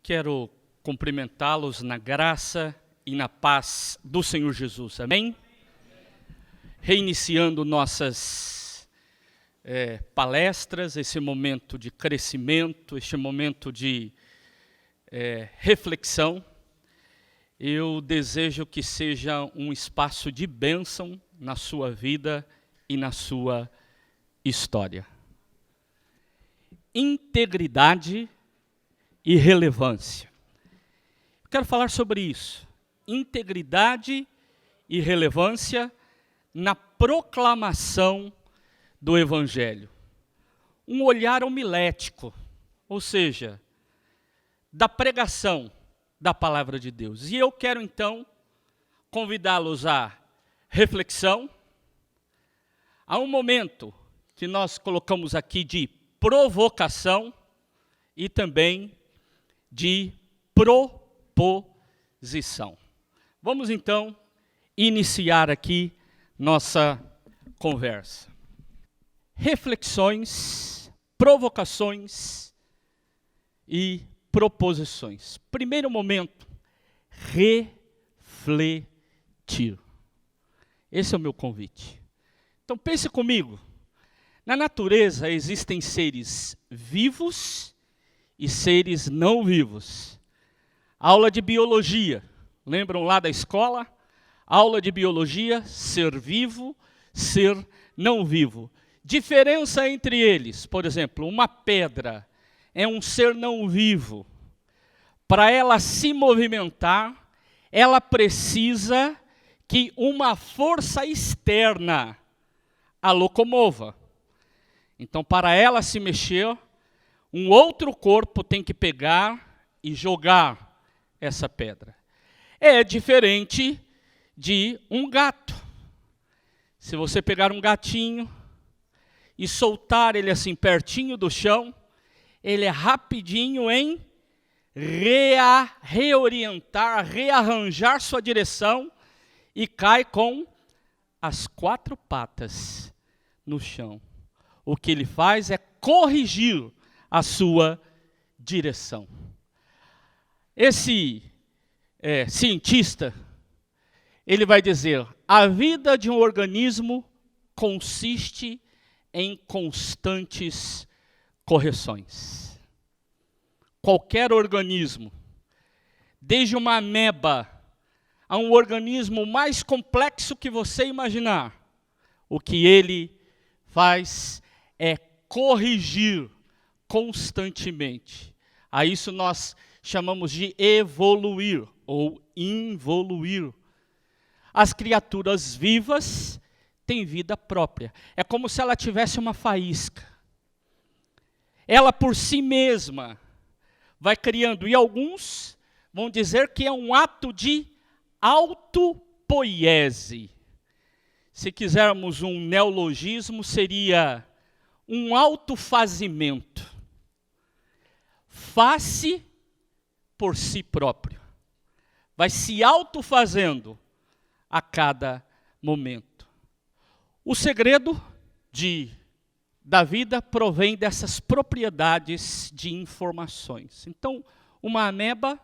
Quero cumprimentá-los na graça e na paz do Senhor Jesus, amém? Reiniciando nossas palestras, esse momento de crescimento, este momento de reflexão, eu desejo que seja um espaço de bênção na sua vida e na sua história. Integridade e relevância. Eu quero falar sobre isso. Integridade e relevância na proclamação do Evangelho. Um olhar homilético, ou seja, da pregação da palavra de Deus. E eu quero então convidá-los à reflexão, a um momento que nós colocamos aqui de provocação e também de proposição. Vamos então iniciar aqui nossa conversa. Reflexões, provocações e proposições. Primeiro momento, refletir. Esse é o meu convite. Então pense comigo. Na natureza existem seres vivos e seres não vivos. Aula de biologia, lembram lá da escola? Aula de biologia, ser vivo, ser não vivo. Diferença entre eles, por exemplo, uma pedra é um ser não vivo. Para ela se movimentar, ela precisa que uma força externa a locomova. Então, para ela se mexer, um outro corpo tem que pegar e jogar essa pedra. É diferente de um gato. Se você pegar um gatinho e soltar ele assim pertinho do chão, ele é rapidinho em reorientar, rearranjar sua direção e cai com as 4 patas no chão. O que ele faz é corrigir a sua direção. Esse cientista, ele vai dizer, a vida de um organismo consiste em constantes correções. Qualquer organismo, desde uma ameba a um organismo mais complexo que você imaginar, o que ele faz é corrigir constantemente. A isso nós chamamos de evoluir ou involuir. As criaturas vivas têm vida própria. É como se ela tivesse uma faísca. Ela por si mesma vai criando, e alguns vão dizer que é um ato de autopoiese. Se quisermos um neologismo, seria um autofazimento. Faz-se por si próprio. Vai se autofazendo a cada momento. O segredo da vida provém dessas propriedades de informações. Então, uma ameba,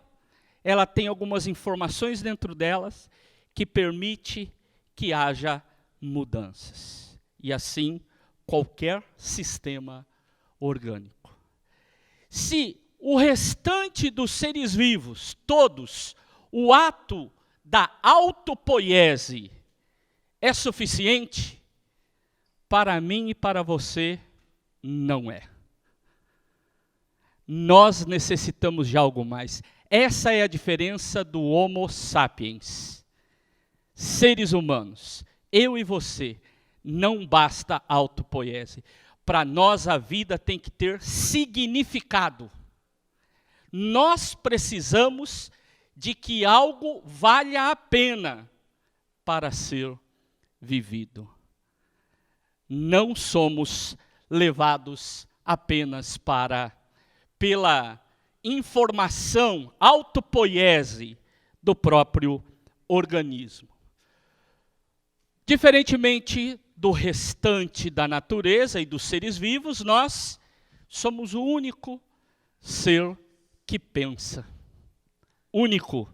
ela tem algumas informações dentro delas que permite que haja mudanças. E assim, qualquer sistema orgânico. Se o restante dos seres vivos, todos, o ato da autopoiese é suficiente, para mim e para você, não é. Nós necessitamos de algo mais. Essa é a diferença do Homo sapiens. Seres humanos, eu e você, não basta autopoiese. Para nós a vida tem que ter significado. Nós precisamos de que algo valha a pena para ser vivido. Não somos levados apenas pela informação, autopoiese do próprio organismo. Diferentemente do restante da natureza e dos seres vivos, nós somos o único ser que pensa. Único.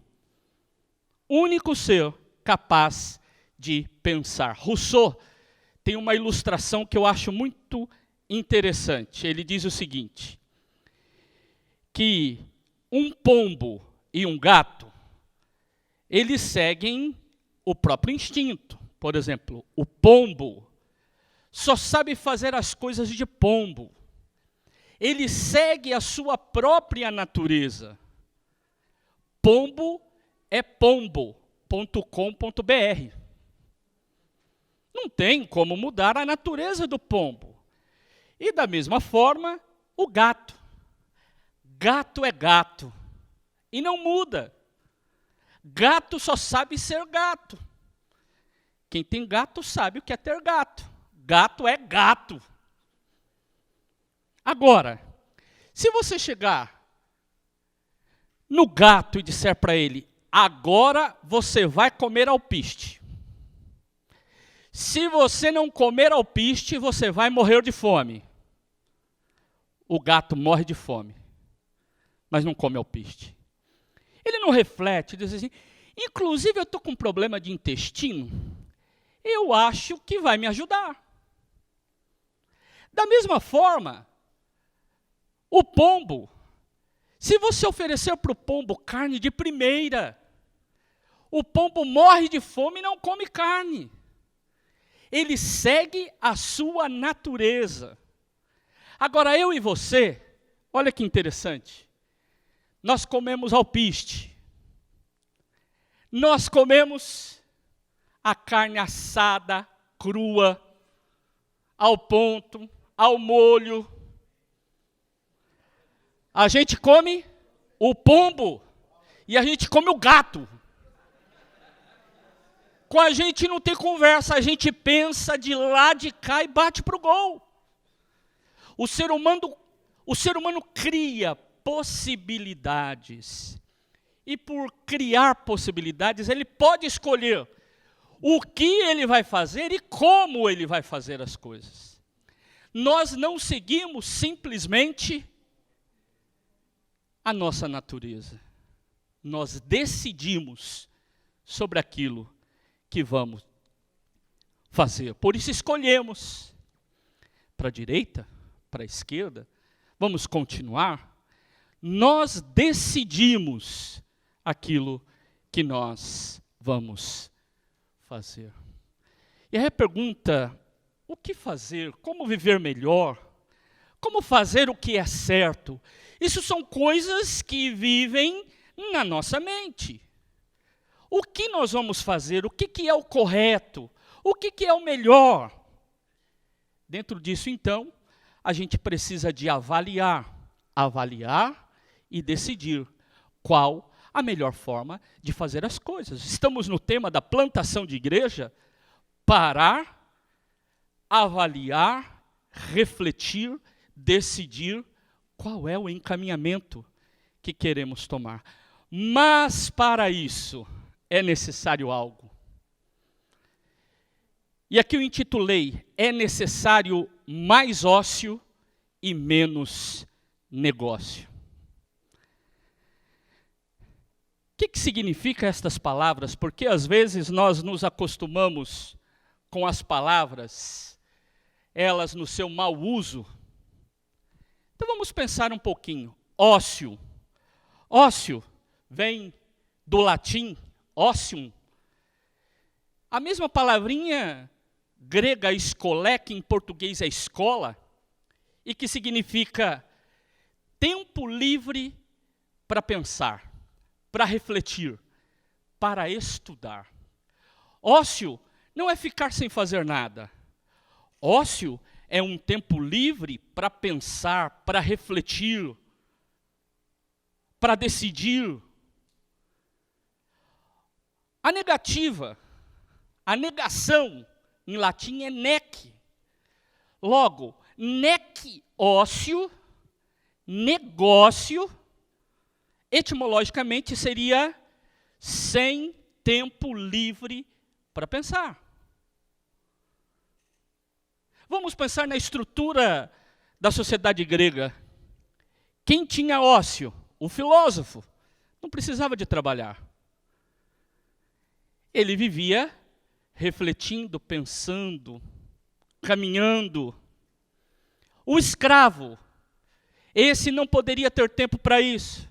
Único ser capaz de pensar. Rousseau tem uma ilustração que eu acho muito interessante. Ele diz o seguinte, que um pombo e um gato, eles seguem o próprio instinto. Por exemplo, o pombo só sabe fazer as coisas de pombo. Ele segue a sua própria natureza. Pombo é pombo.com.br. Não tem como mudar a natureza do pombo. E da mesma forma, o gato. Gato é gato. E não muda. Gato só sabe ser gato. Quem tem gato sabe o que é ter gato. Gato é gato. Agora, se você chegar no gato e disser para ele, agora você vai comer alpiste. Se você não comer alpiste, você vai morrer de fome. O gato morre de fome, mas não come alpiste. Ele não reflete, diz assim, inclusive eu estou com um problema de intestino, eu acho que vai me ajudar. Da mesma forma, o pombo, se você oferecer para o pombo carne de primeira, o pombo morre de fome e não come carne. Ele segue a sua natureza. Agora, eu e você, olha que interessante, nós comemos alpiste, nós comemos a carne assada, crua, ao ponto, ao molho. A gente come o pombo e a gente come o gato. Com a gente não tem conversa, a gente pensa de lá de cá e bate para o gol. O ser humano cria possibilidades. E por criar possibilidades, ele pode escolher o que ele vai fazer e como ele vai fazer as coisas. Nós não seguimos simplesmente a nossa natureza. Nós decidimos sobre aquilo que vamos fazer. Por isso escolhemos para a direita, para a esquerda, vamos continuar. Nós decidimos aquilo que nós vamos fazer. E aí a pergunta, o que fazer? Como viver melhor? Como fazer o que é certo? Isso são coisas que vivem na nossa mente. O que nós vamos fazer? O que é o correto? O que é o melhor? Dentro disso, então, a gente precisa de avaliar e decidir qual a melhor forma de fazer as coisas. Estamos no tema da plantação de igreja, parar, avaliar, refletir, decidir qual é o encaminhamento que queremos tomar. Mas para isso é necessário algo. E aqui eu intitulei, é necessário mais ócio e menos negócio. O que significa estas palavras? Porque às vezes nós nos acostumamos com as palavras, elas no seu mau uso. Então vamos pensar um pouquinho. Ócio. Ócio vem do latim, ócium. A mesma palavrinha grega escolé, que em português é escola, e que significa tempo livre para pensar, para refletir, para estudar. Ócio não é ficar sem fazer nada. Ócio é um tempo livre para pensar, para refletir, para decidir. A negativa, a negação, em latim é nec. Logo, nec, ócio, negócio, etimologicamente seria sem tempo livre para pensar. Vamos pensar na estrutura da sociedade grega. Quem tinha ócio? o filósofo, não precisava de trabalhar. Ele vivia refletindo, pensando, caminhando. O escravo, esse não poderia ter tempo para isso.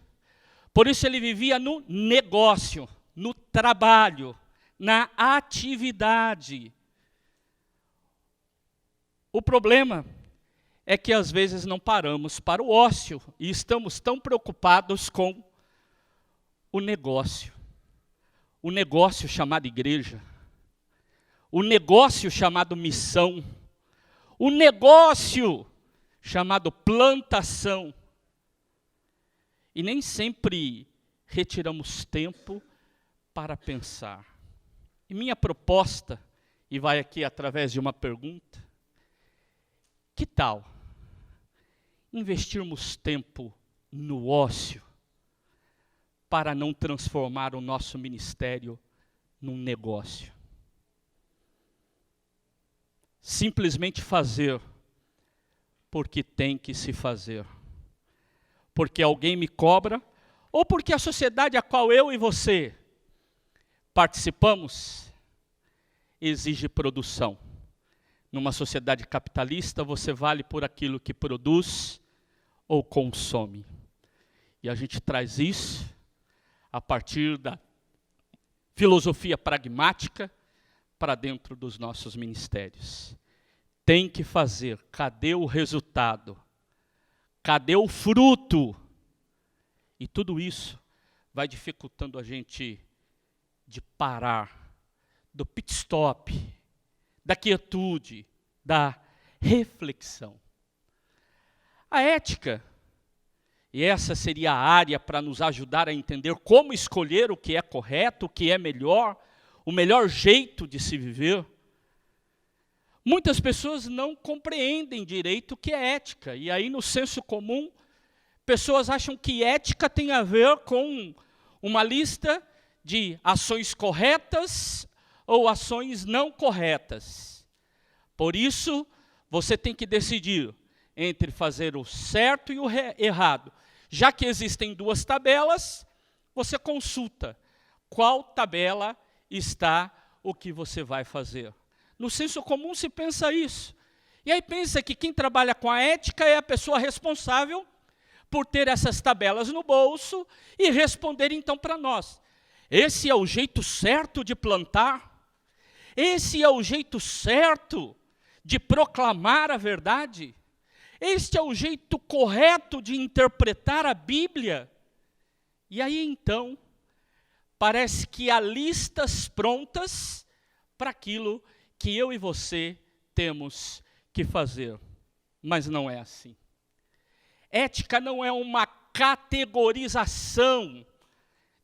Por isso ele vivia no negócio, no trabalho, na atividade. O problema é que às vezes não paramos para o ócio e estamos tão preocupados com o negócio chamado igreja, o negócio chamado missão, o negócio chamado plantação. E nem sempre retiramos tempo para pensar. E minha proposta, e vai aqui através de uma pergunta, que tal investirmos tempo no ócio para não transformar o nosso ministério num negócio? Simplesmente fazer porque tem que se fazer. Porque alguém me cobra, ou porque a sociedade a qual eu e você participamos exige produção. Numa sociedade capitalista, você vale por aquilo que produz ou consome. E a gente traz isso a partir da filosofia pragmática para dentro dos nossos ministérios. Tem que fazer. Cadê o resultado? Cadê o fruto? E tudo isso vai dificultando a gente de parar, do pit stop, da quietude, da reflexão. A ética, e essa seria a área para nos ajudar a entender como escolher o que é correto, o que é melhor, o melhor jeito de se viver. Muitas pessoas não compreendem direito o que é ética, e aí no senso comum, pessoas acham que ética tem a ver com uma lista de ações corretas ou ações não corretas. Por isso, você tem que decidir entre fazer o certo e o errado. Já que existem duas tabelas, você consulta qual tabela está o que você vai fazer. No senso comum se pensa isso. E aí pensa que quem trabalha com a ética é a pessoa responsável por ter essas tabelas no bolso e responder então para nós. Esse é o jeito certo de plantar? Esse é o jeito certo de proclamar a verdade? Este é o jeito correto de interpretar a Bíblia? E aí então, parece que há listas prontas para aquilo que eu e você temos que fazer. Mas não é assim. Ética não é uma categorização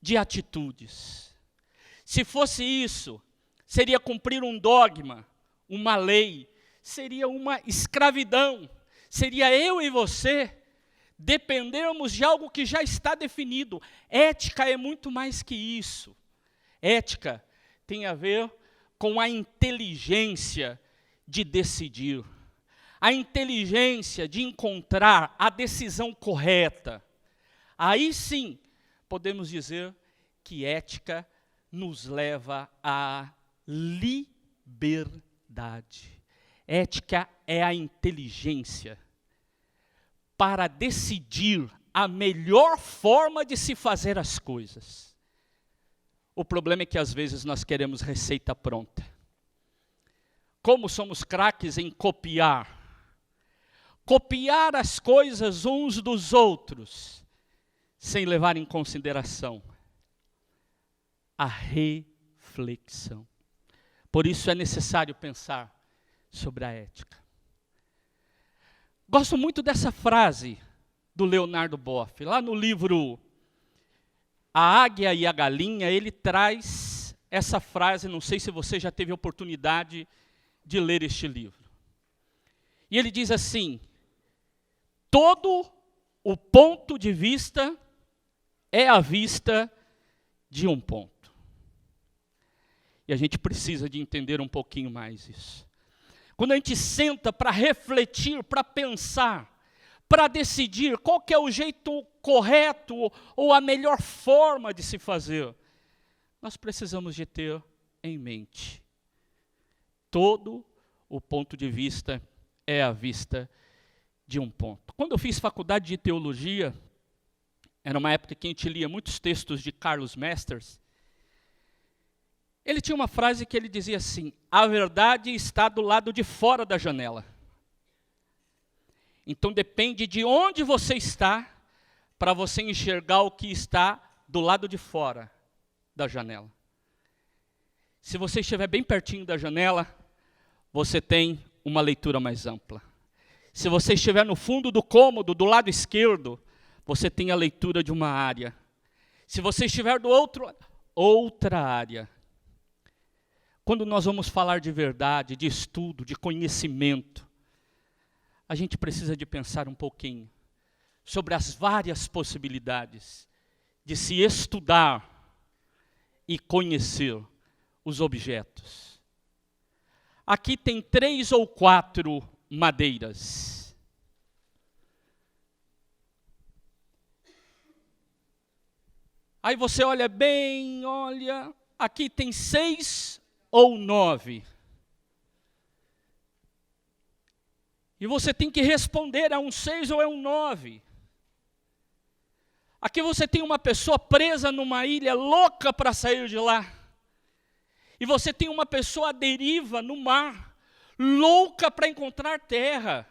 de atitudes. Se fosse isso, seria cumprir um dogma, uma lei, seria uma escravidão, seria eu e você dependermos de algo que já está definido. Ética é muito mais que isso. Ética tem a ver com a inteligência de decidir, a inteligência de encontrar a decisão correta. Aí sim, podemos dizer que ética nos leva à liberdade. Ética é a inteligência para decidir a melhor forma de se fazer as coisas. O problema é que às vezes nós queremos receita pronta. Como somos craques em copiar as coisas uns dos outros, sem levar em consideração a reflexão. Por isso é necessário pensar sobre a ética. Gosto muito dessa frase do Leonardo Boff. Lá no livro A Águia e a Galinha, ele traz essa frase, não sei se você já teve a oportunidade de ler este livro. E ele diz assim: todo o ponto de vista é a vista de um ponto. E a gente precisa de entender um pouquinho mais isso. Quando a gente senta para refletir, para pensar, para decidir qual que é o jeito correto ou a melhor forma de se fazer, nós precisamos de ter em mente. Todo o ponto de vista é à vista de um ponto. Quando eu fiz faculdade de teologia, era uma época que a gente lia muitos textos de Carlos Mesters. Ele tinha uma frase que ele dizia assim: a verdade está do lado de fora da janela. Então depende de onde você está para você enxergar o que está do lado de fora da janela. Se você estiver bem pertinho da janela, você tem uma leitura mais ampla. Se você estiver no fundo do cômodo, do lado esquerdo, você tem a leitura de uma área. Se você estiver do outro, outra área. Quando nós vamos falar de verdade, de estudo, de conhecimento, a gente precisa de pensar um pouquinho sobre as várias possibilidades de se estudar e conhecer os objetos. Aqui tem 3 ou 4 madeiras. Aí você olha bem, olha, aqui tem 6 ou 9. E você tem que responder, é um 6 ou é um 9. Aqui você tem uma pessoa presa numa ilha, louca para sair de lá. E você tem uma pessoa à deriva no mar, louca para encontrar terra.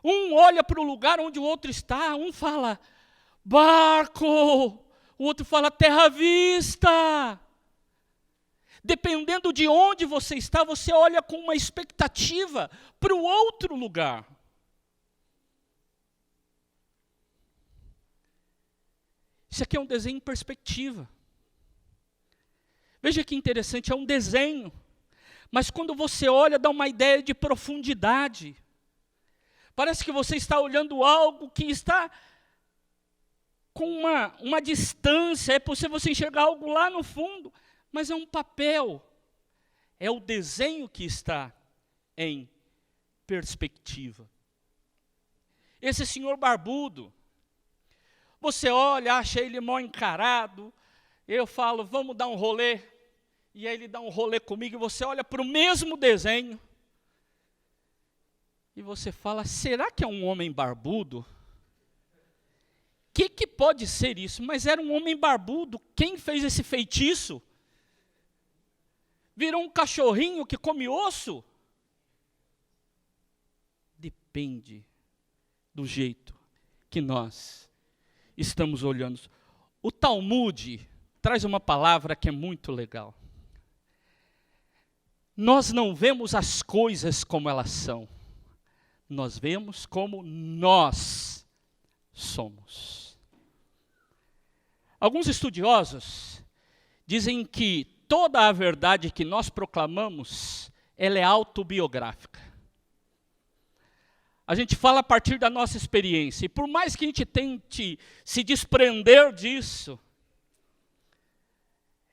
Um olha para o lugar onde o outro está, um fala, barco, o outro fala, terra à vista. Dependendo de onde você está, você olha com uma expectativa para o outro lugar. Isso aqui é um desenho em perspectiva. Veja que interessante, é um desenho. Mas quando você olha, dá uma ideia de profundidade. Parece que você está olhando algo que está com uma distância. É possível você enxergar algo lá no fundo. Mas é um papel, é o desenho que está em perspectiva. Esse senhor barbudo, você olha, acha ele mal encarado, eu falo, vamos dar um rolê, e aí ele dá um rolê comigo, e você olha para o mesmo desenho, e você fala, será que é um homem barbudo? O que pode ser isso? Mas era um homem barbudo, quem fez esse feitiço? Virou um cachorrinho que come osso? Depende do jeito que nós estamos olhando. O Talmud traz uma palavra que é muito legal. Nós não vemos as coisas como elas são. Nós vemos como nós somos. Alguns estudiosos dizem que toda a verdade que nós proclamamos, ela é autobiográfica. A gente fala a partir da nossa experiência, e por mais que a gente tente se desprender disso,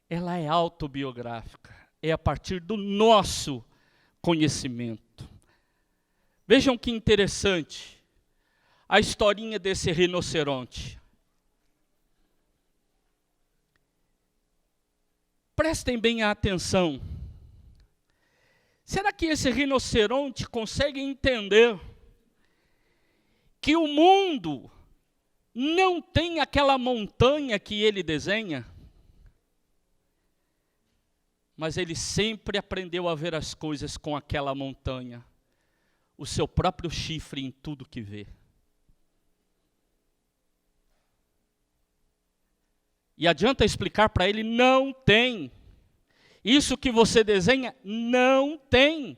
ela é autobiográfica, é a partir do nosso conhecimento. Vejam que interessante, a historinha desse rinoceronte. Prestem bem a atenção. Será que esse rinoceronte consegue entender que o mundo não tem aquela montanha que ele desenha? Mas ele sempre aprendeu a ver as coisas com aquela montanha, o seu próprio chifre em tudo que vê. E adianta explicar para ele, não tem. Isso que você desenha, não tem.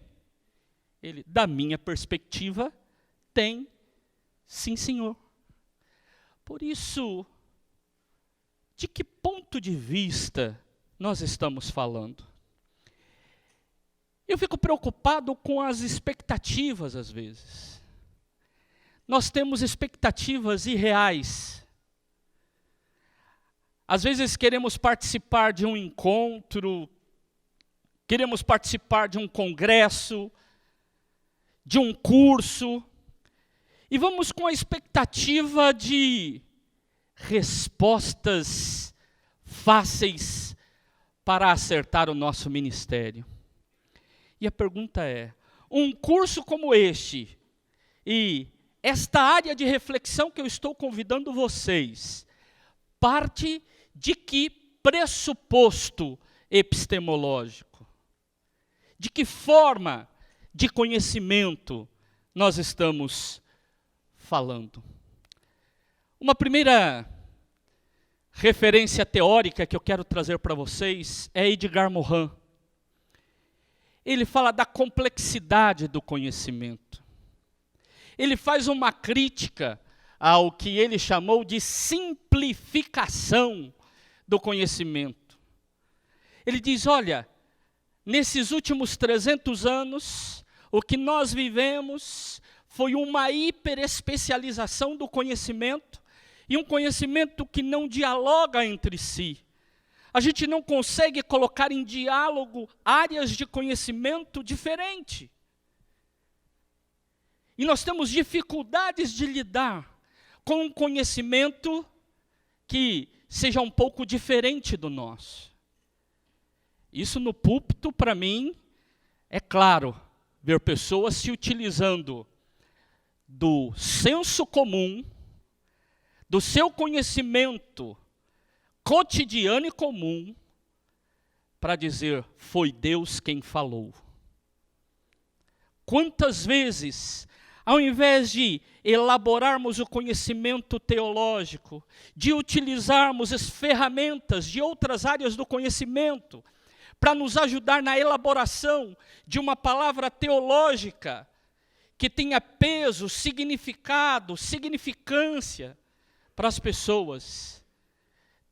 Ele, da minha perspectiva, tem. Sim, senhor. Por isso, de que ponto de vista nós estamos falando? Eu fico preocupado com as expectativas, às vezes. Nós temos expectativas irreais. Às vezes queremos participar de um encontro, queremos participar de um congresso, de um curso, E vamos com a expectativa de respostas fáceis para acertar o nosso ministério. E a pergunta é: um curso como este, e esta área de reflexão que eu estou convidando vocês, parte de que pressuposto epistemológico? De que forma de conhecimento nós estamos falando? Uma primeira referência teórica que eu quero trazer para vocês é Edgar Morin. Ele fala da complexidade do conhecimento. Ele faz uma crítica ao que ele chamou de simplificação do conhecimento. Ele diz: olha, nesses últimos 300 anos, o que nós vivemos foi uma hiperespecialização do conhecimento, e um conhecimento que não dialoga entre si. A gente não consegue colocar em diálogo áreas de conhecimento diferentes. E nós temos dificuldades de lidar com um conhecimento que seja um pouco diferente do nosso. Isso no púlpito, para mim, é claro, ver pessoas se utilizando do senso comum, do seu conhecimento cotidiano e comum, para dizer: foi Deus quem falou. Quantas vezes, ao invés de elaborarmos o conhecimento teológico, de utilizarmos as ferramentas de outras áreas do conhecimento, para nos ajudar na elaboração de uma palavra teológica, que tenha peso, significado, significância para as pessoas,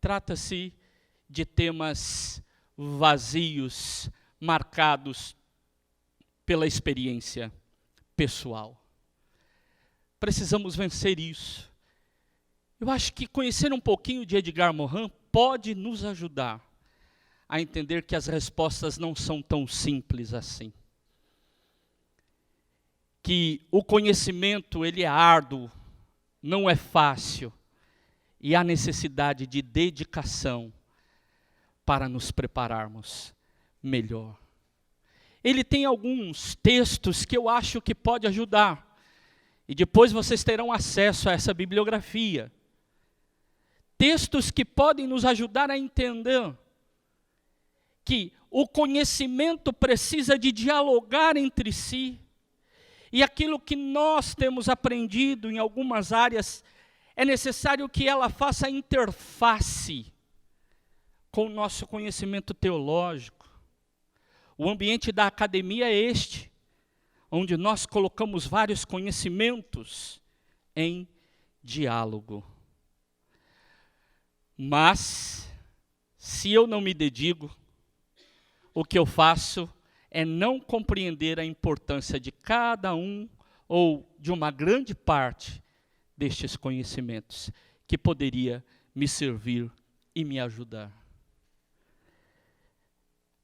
trata-se de temas vazios, marcados pela experiência pessoal. Precisamos vencer isso. Eu acho que conhecer um pouquinho de Edgar Morin pode nos ajudar a entender que as respostas não são tão simples assim. Que o conhecimento, ele é árduo, não é fácil, e há necessidade de dedicação para nos prepararmos melhor. Ele tem alguns textos que eu acho que pode ajudar, e depois vocês terão acesso a essa bibliografia. Textos que podem nos ajudar a entender que o conhecimento precisa de dialogar entre si, e aquilo que nós temos aprendido em algumas áreas, é necessário que ela faça interface com o nosso conhecimento teológico. O ambiente da academia é este, onde nós colocamos vários conhecimentos em diálogo. Mas, se eu não me dedico, o que eu faço é não compreender a importância de cada um ou de uma grande parte destes conhecimentos que poderia me servir e me ajudar.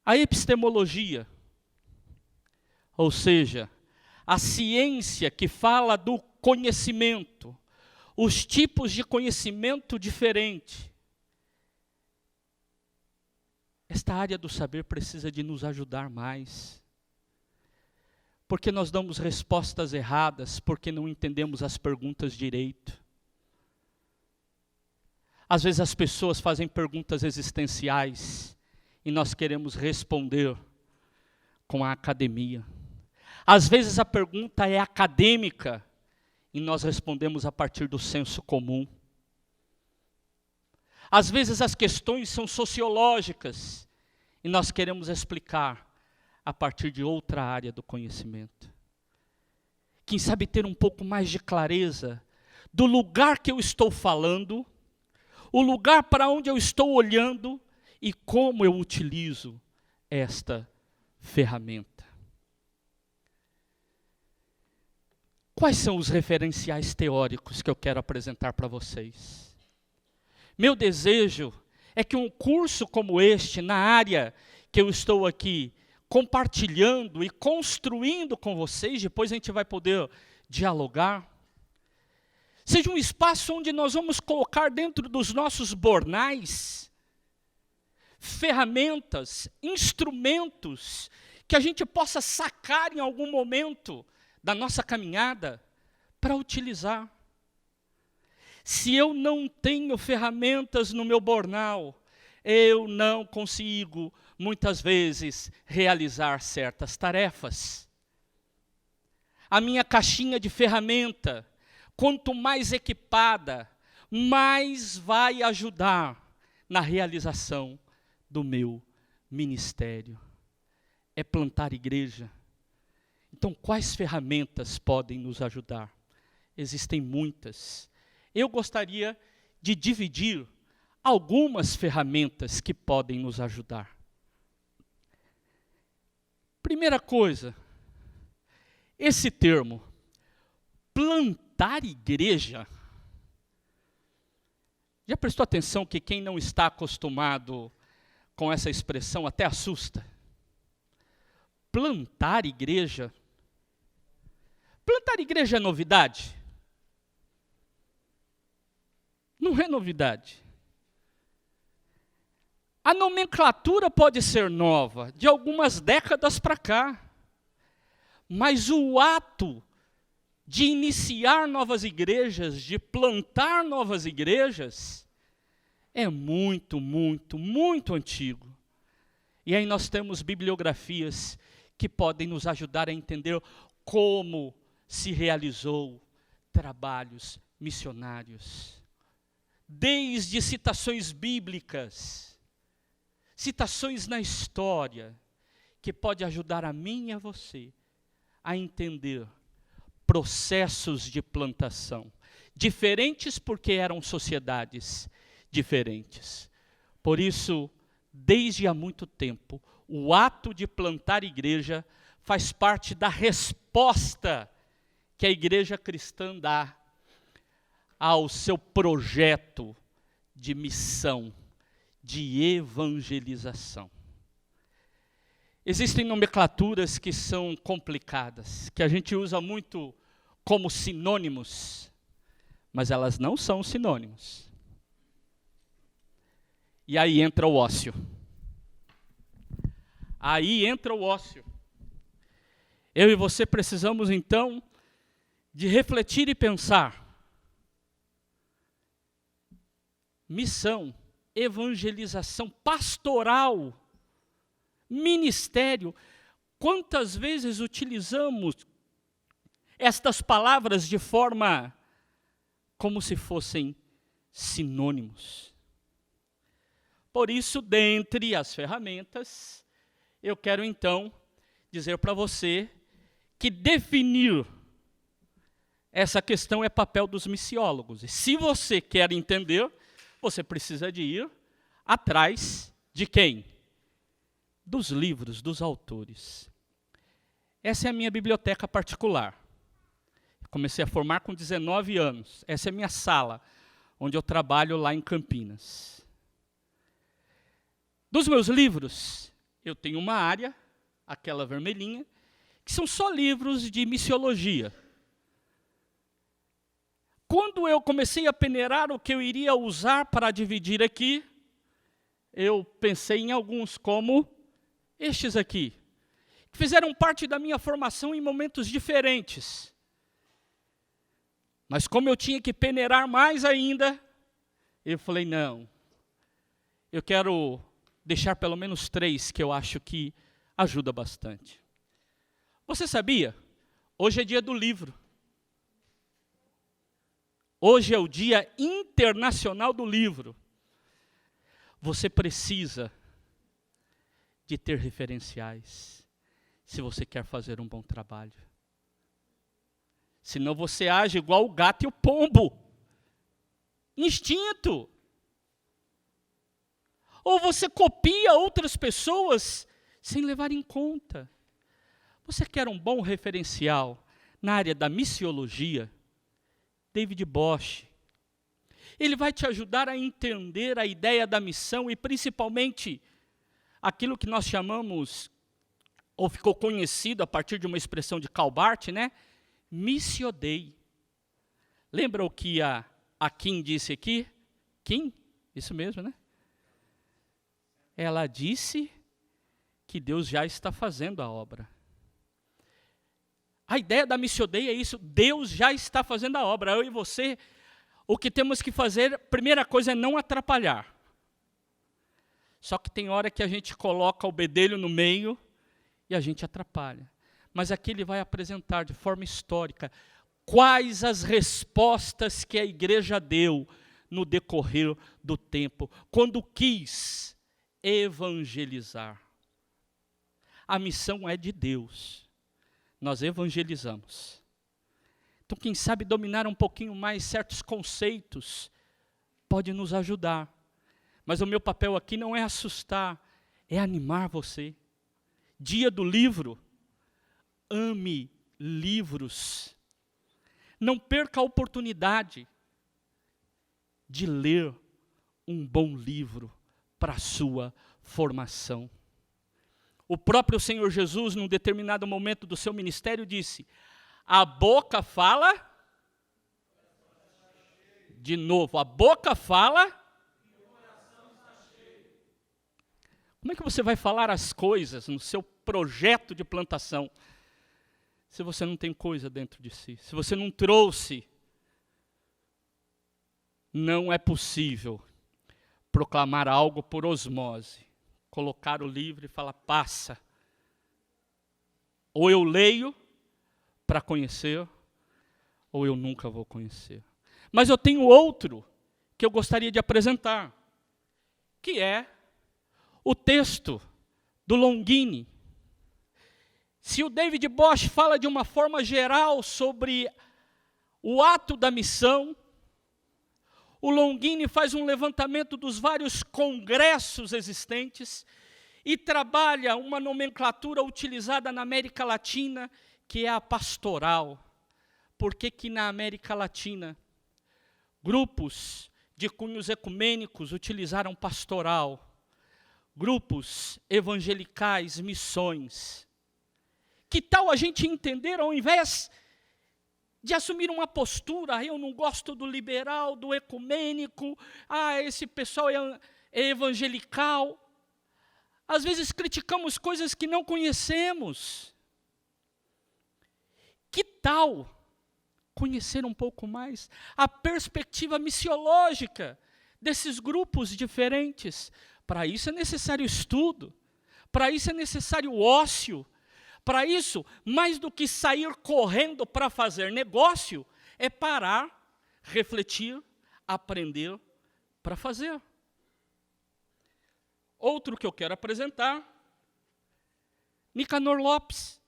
A epistemologia, ou seja, a ciência que fala do conhecimento, os tipos de conhecimento diferente. Esta área do saber precisa de nos ajudar mais. Porque nós damos respostas erradas, porque não entendemos as perguntas direito. Às vezes as pessoas fazem perguntas existenciais e nós queremos responder com a academia. Às vezes a pergunta é acadêmica e nós respondemos a partir do senso comum. Às vezes as questões são sociológicas e nós queremos explicar a partir de outra área do conhecimento. Quem sabe ter um pouco mais de clareza do lugar que eu estou falando, o lugar para onde eu estou olhando e como eu utilizo esta ferramenta. Quais são os referenciais teóricos que eu quero apresentar para vocês? Meu desejo é que um curso como este, na área que eu estou aqui compartilhando e construindo com vocês, depois a gente vai poder dialogar, seja um espaço onde nós vamos colocar dentro dos nossos bornais ferramentas, instrumentos que a gente possa sacar em algum momento da nossa caminhada para utilizar. Se eu não tenho ferramentas no meu bornal, eu não consigo, muitas vezes, realizar certas tarefas. A minha caixinha de ferramenta, quanto mais equipada, mais vai ajudar na realização do meu ministério. É plantar igreja. Então, quais ferramentas podem nos ajudar? Existem muitas. Eu gostaria de dividir algumas ferramentas que podem nos ajudar. Primeira coisa, esse termo, plantar igreja. Já prestou atenção que quem não está acostumado com essa expressão até assusta? Plantar igreja. Plantar igreja é novidade? Não é novidade. A nomenclatura pode ser nova, de algumas décadas para cá. Mas o ato de iniciar novas igrejas, de plantar novas igrejas, é muito, muito, muito antigo. E aí nós temos bibliografias que podem nos ajudar a entender como se realizou trabalhos missionários. Desde citações bíblicas, citações na história, que pode ajudar a mim e a você a entender processos de plantação, diferentes porque eram sociedades diferentes. Por isso, desde há muito tempo, o ato de plantar igreja faz parte da resposta que a igreja cristã dá ao seu projeto de missão, de evangelização. Existem nomenclaturas que são complicadas, que a gente usa muito como sinônimos, mas elas não são sinônimos. E aí entra o ócio. Aí entra o ócio. Eu e você precisamos, então, de refletir e pensar. Missão, evangelização, pastoral, ministério. Quantas vezes utilizamos estas palavras de forma como se fossem sinônimos? Por isso, dentre as ferramentas, eu quero então dizer para você que definir essa questão é papel dos missiólogos. E se você quer entender, você precisa de ir atrás de quem? Dos livros, dos autores. Essa é a minha biblioteca particular. Comecei a formar com 19 anos. Essa é a minha sala, onde eu trabalho lá em Campinas. Dos meus livros, eu tenho uma área, aquela vermelhinha, que são só livros de missiologia. Quando eu comecei a peneirar o que eu iria usar para dividir aqui, eu pensei em alguns como estes aqui, que fizeram parte da minha formação em momentos diferentes. Mas como eu tinha que peneirar mais ainda, eu falei, não, eu quero deixar pelo menos 3 que eu acho que ajuda bastante. Você sabia? Hoje é dia do livro. Hoje é o Dia Internacional do Livro. Você precisa de ter referenciais, se você quer fazer um bom trabalho. Senão você age igual o gato e o pombo. Instinto. Ou você copia outras pessoas sem levar em conta. Você quer um bom referencial na área da missiologia? David Bosch. Ele vai te ajudar a entender a ideia da missão e principalmente aquilo que nós chamamos, ou ficou conhecido a partir de uma expressão de Karl Barth, né? Missio Dei. Lembra o que a Kim disse aqui? Kim? Isso mesmo, né? Ela disse que Deus já está fazendo a obra. A ideia da Missio Dei é isso, Deus já está fazendo a obra. Eu e você, o que temos que fazer, primeira coisa é não atrapalhar. Só que tem hora que a gente coloca o bedelho no meio e a gente atrapalha. Mas aqui ele vai apresentar de forma histórica quais as respostas que a igreja deu no decorrer do tempo, quando quis evangelizar. A missão é de Deus, nós evangelizamos. Então, quem sabe dominar um pouquinho mais certos conceitos pode nos ajudar. Mas o meu papel aqui não é assustar, é animar você. Dia do livro, ame livros. Não perca a oportunidade de ler um bom livro para a sua formação. O próprio Senhor Jesus, num determinado momento do seu ministério, disse: a boca fala, de novo, a boca fala, como é que você vai falar as coisas no seu projeto de plantação, se você não tem coisa dentro de si, se você não trouxe? Não é possível proclamar algo por osmose, colocar o livro e falar, passa. Ou eu leio para conhecer, ou eu nunca vou conhecer. Mas eu tenho outro que eu gostaria de apresentar, que é o texto do Longini. Se o David Bosch fala de uma forma geral sobre o ato da missão, o Longini faz um levantamento dos vários congressos existentes e trabalha uma nomenclatura utilizada na América Latina, que é a pastoral. Por que na América Latina grupos de cunhos ecumênicos utilizaram pastoral? Grupos evangelicais, missões. Que tal a gente entender, ao invés de assumir uma postura, eu não gosto do liberal, do ecumênico, esse pessoal é evangelical. Às vezes criticamos coisas que não conhecemos. Que tal conhecer um pouco mais a perspectiva missiológica desses grupos diferentes? Para isso é necessário estudo, para isso é necessário ócio. Para isso, mais do que sair correndo para fazer negócio, é parar, refletir, aprender para fazer. Outro que eu quero apresentar, Nicanor Lopes,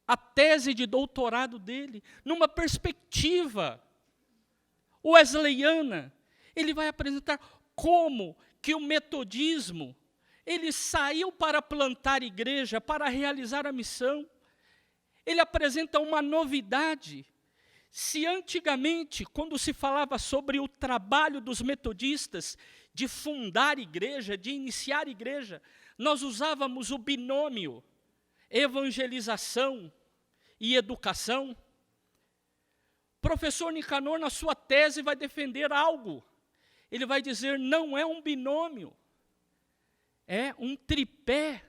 a tese de doutorado dele, numa perspectiva wesleyana, ele vai apresentar como que o metodismo ele saiu para plantar igreja, para realizar a missão. Ele apresenta uma novidade. Se antigamente, quando se falava sobre o trabalho dos metodistas de fundar igreja, de iniciar igreja, nós usávamos o binômio evangelização e educação. Professor Nicanor, na sua tese, vai defender algo. Ele vai dizer, não é um binômio. É um tripé,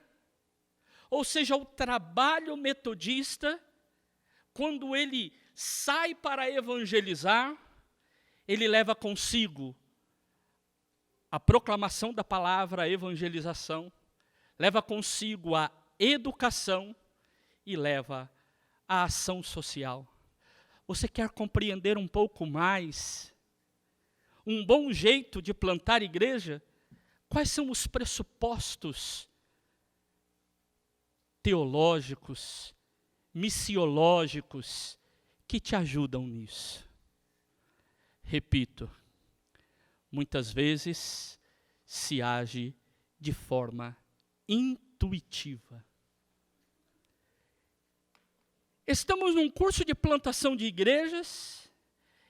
ou seja, o trabalho metodista, quando ele sai para evangelizar, ele leva consigo a proclamação da palavra, a evangelização, leva consigo a educação e leva a ação social. Você quer compreender um pouco mais um bom jeito de plantar igreja? Quais são os pressupostos teológicos, missiológicos, que te ajudam nisso? Repito, muitas vezes se age de forma intuitiva. Estamos num curso de plantação de igrejas,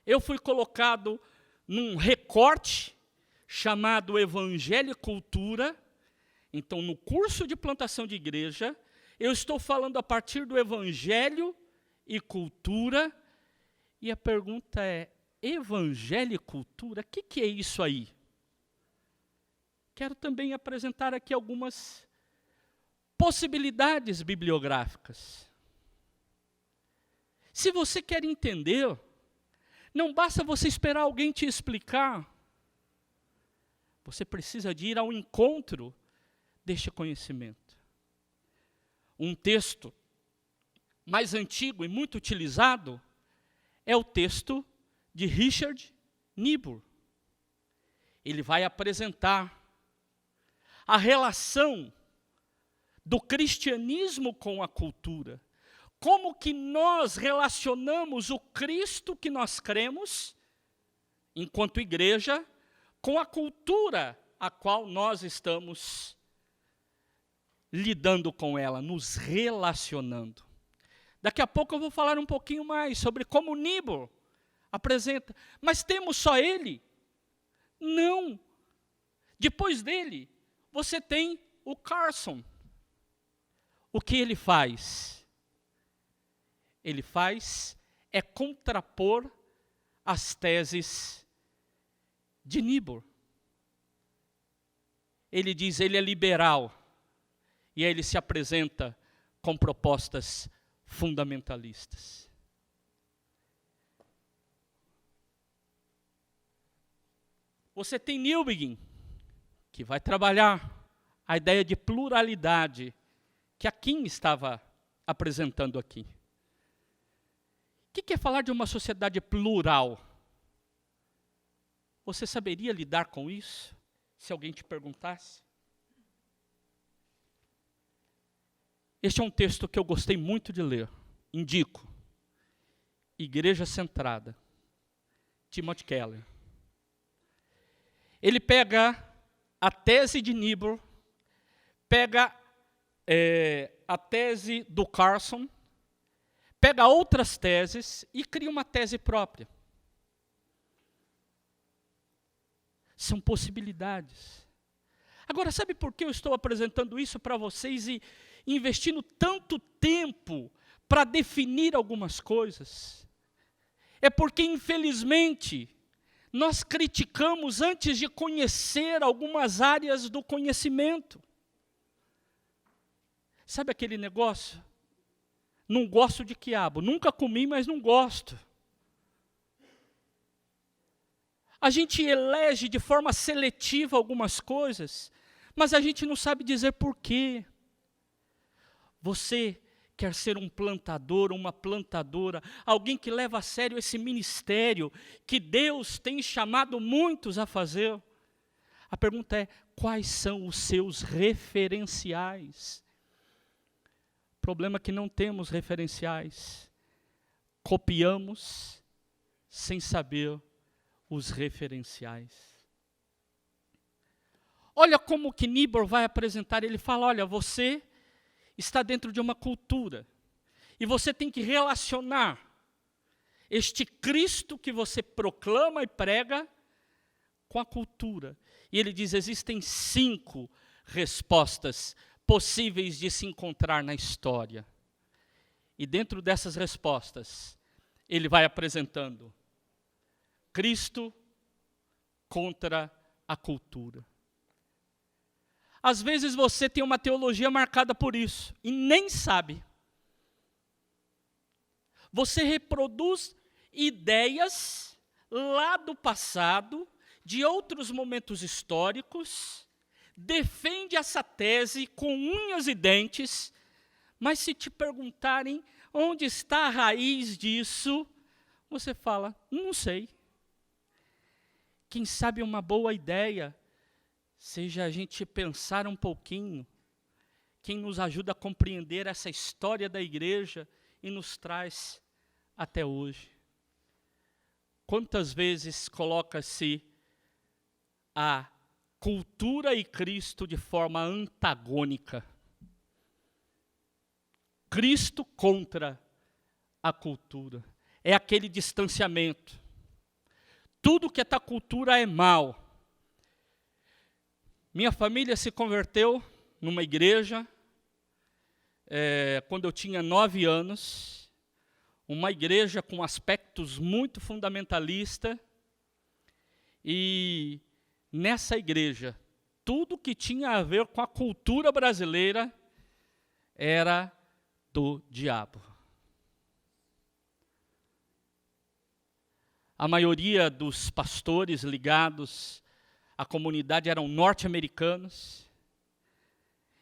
eu fui colocado num recorte chamado Evangelho e Cultura. Então, no curso de plantação de igreja, eu estou falando a partir do Evangelho e Cultura, e a pergunta é, evangelicultura, o que é isso aí? Quero também apresentar aqui algumas possibilidades bibliográficas. Se você quer entender, não basta você esperar alguém te explicar. Você precisa de ir ao encontro deste conhecimento. Um texto mais antigo e muito utilizado é o texto de Richard Niebuhr. Ele vai apresentar a relação do cristianismo com a cultura. Como que nós relacionamos o Cristo que nós cremos, enquanto igreja, com a cultura a qual nós estamos lidando com ela, nos relacionando. Daqui a pouco eu vou falar um pouquinho mais sobre como Niebuhr apresenta. Mas temos só ele? Não. Depois dele, você tem o Carson. O que ele faz? Ele faz é contrapor as teses de Niebuhr. Ele diz, ele é liberal. E aí ele se apresenta com propostas fundamentalistas. Você tem Newbegin, que vai trabalhar a ideia de pluralidade que a Kim estava apresentando aqui. O que é falar de uma sociedade plural? Você saberia lidar com isso, se alguém te perguntasse? Este é um texto que eu gostei muito de ler. Indico. Igreja Centrada. Timothy Keller. Ele pega a tese de Niebuhr, pega a tese do Carson, pega outras teses e cria uma tese própria. São possibilidades. Agora, sabe por que eu estou apresentando isso para vocês e investindo tanto tempo para definir algumas coisas? É porque, infelizmente, nós criticamos antes de conhecer algumas áreas do conhecimento. Sabe aquele negócio? Não gosto de quiabo. Nunca comi, mas não gosto. A gente elege de forma seletiva algumas coisas, mas a gente não sabe dizer por quê. Você quer ser um plantador, uma plantadora, alguém que leva a sério esse ministério que Deus tem chamado muitos a fazer? A pergunta é, quais são os seus referenciais? O problema é que não temos referenciais. Copiamos sem saber os referenciais. Olha como que Niebuhr vai apresentar, ele fala, olha, você está dentro de uma cultura, e você tem que relacionar este Cristo que você proclama e prega com a cultura. E ele diz, existem 5 respostas possíveis de se encontrar na história. E dentro dessas respostas, ele vai apresentando Cristo contra a cultura. Às vezes você tem uma teologia marcada por isso e nem sabe. Você reproduz ideias lá do passado, de outros momentos históricos, defende essa tese com unhas e dentes, mas se te perguntarem onde está a raiz disso, você fala, não sei. Quem sabe uma boa ideia seja a gente pensar um pouquinho, quem nos ajuda a compreender essa história da igreja e nos traz até hoje. Quantas vezes coloca-se a cultura e Cristo de forma antagônica? Cristo contra a cultura. É aquele distanciamento. Tudo que é da cultura é mal. Minha família se converteu numa igreja quando eu tinha 9 anos. uma igreja com aspectos muito fundamentalistas, e nessa igreja, tudo que tinha a ver com a cultura brasileira era do diabo. A maioria dos pastores ligados à comunidade eram norte-americanos.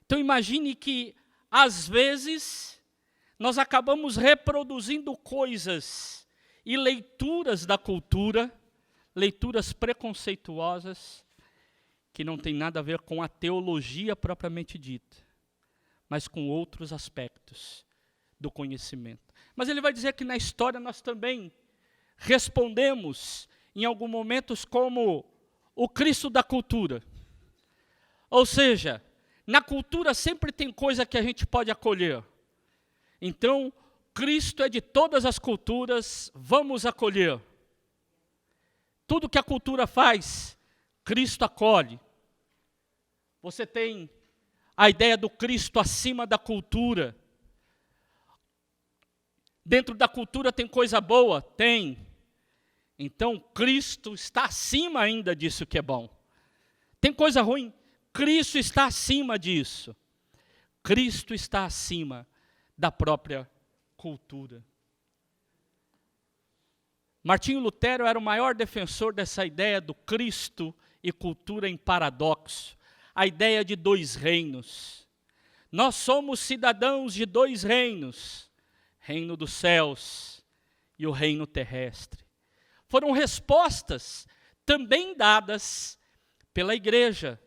Então imagine que, às vezes, nós acabamos reproduzindo coisas e leituras da cultura, leituras preconceituosas, que não tem nada a ver com a teologia propriamente dita, mas com outros aspectos do conhecimento. Mas ele vai dizer que na história nós também respondemos em alguns momentos como o Cristo da cultura. Ou seja, na cultura sempre tem coisa que a gente pode acolher. Então, Cristo é de todas as culturas, vamos acolher. Tudo que a cultura faz, Cristo acolhe. Você tem a ideia do Cristo acima da cultura. Dentro da cultura tem coisa boa? Tem. Então, Cristo está acima ainda disso que é bom. Tem coisa ruim? Cristo está acima disso. Cristo está acima da própria cultura. Martinho Lutero era o maior defensor dessa ideia do Cristo e cultura em paradoxo. A ideia de dois reinos. Nós somos cidadãos de dois reinos. Reino dos céus e o reino terrestre. Foram respostas também dadas pela igreja,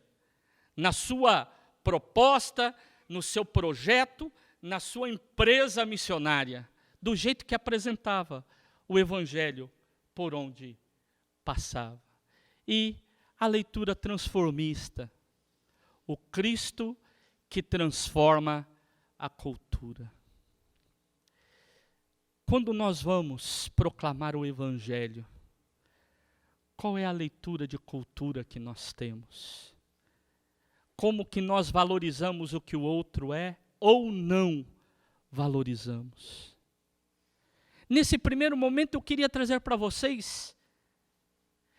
na sua proposta, no seu projeto, na sua empresa missionária, do jeito que apresentava o evangelho por onde passava. E a leitura transformista, o Cristo que transforma a cultura. Quando nós vamos proclamar o evangelho, qual é a leitura de cultura que nós temos? Como que nós valorizamos o que o outro é ou não valorizamos? Nesse primeiro momento eu queria trazer para vocês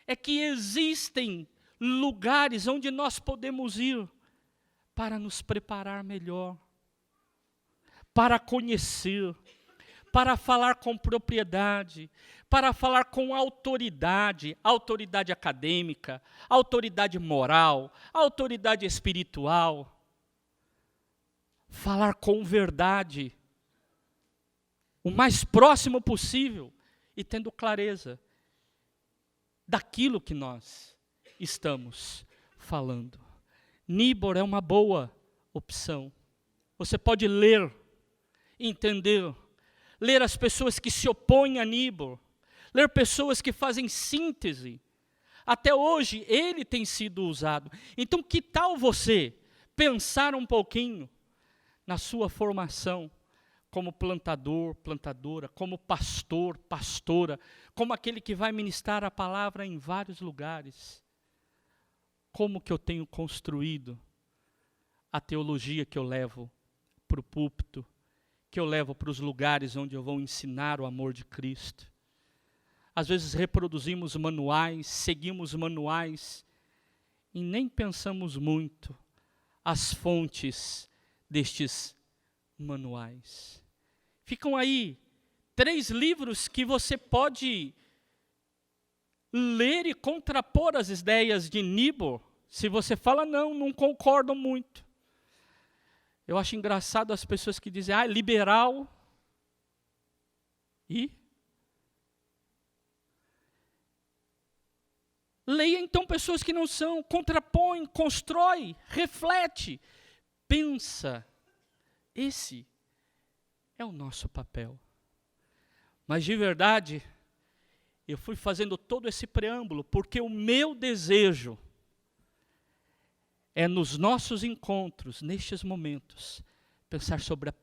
é que existem lugares onde nós podemos ir para nos preparar melhor, para conhecer, para falar com propriedade, para falar com autoridade, autoridade acadêmica, autoridade moral, autoridade espiritual. Falar com verdade, o mais próximo possível e tendo clareza daquilo que nós estamos falando. Nibor é uma boa opção. Você pode ler, entender, ler as pessoas que se opõem a Nibor, ler pessoas que fazem síntese. Até hoje, ele tem sido usado. Então, que tal você pensar um pouquinho na sua formação como plantador, plantadora, como pastor, pastora, como aquele que vai ministrar a palavra em vários lugares. Como que eu tenho construído a teologia que eu levo para o púlpito, que eu levo para os lugares onde eu vou ensinar o amor de Cristo. Às vezes reproduzimos manuais, seguimos manuais e nem pensamos muito as fontes destes manuais. Ficam aí 3 livros que você pode ler e contrapor as ideias de Nibor. Se você fala, não concordo muito. Eu acho engraçado as pessoas que dizem, liberal. E? Leia então pessoas que não são, contrapõe, constrói, reflete, pensa. Esse é o nosso papel. Mas de verdade, eu fui fazendo todo esse preâmbulo, porque o meu desejo é nos nossos encontros, nestes momentos, pensar sobre a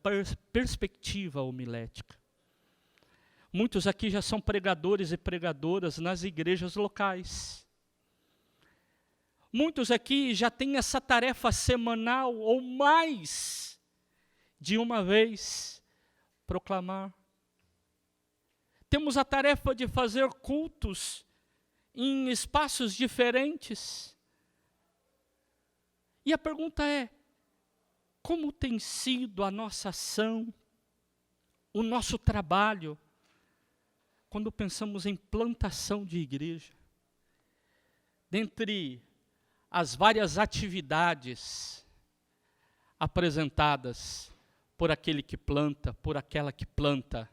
perspectiva homilética. Muitos aqui já são pregadores e pregadoras nas igrejas locais. Muitos aqui já têm essa tarefa semanal ou mais de uma vez proclamar Temos a tarefa de fazer cultos em espaços diferentes. E a pergunta é: como tem sido a nossa ação, o nosso trabalho, quando pensamos em plantação de igreja? Dentre as várias atividades apresentadas por aquele que planta, por aquela que planta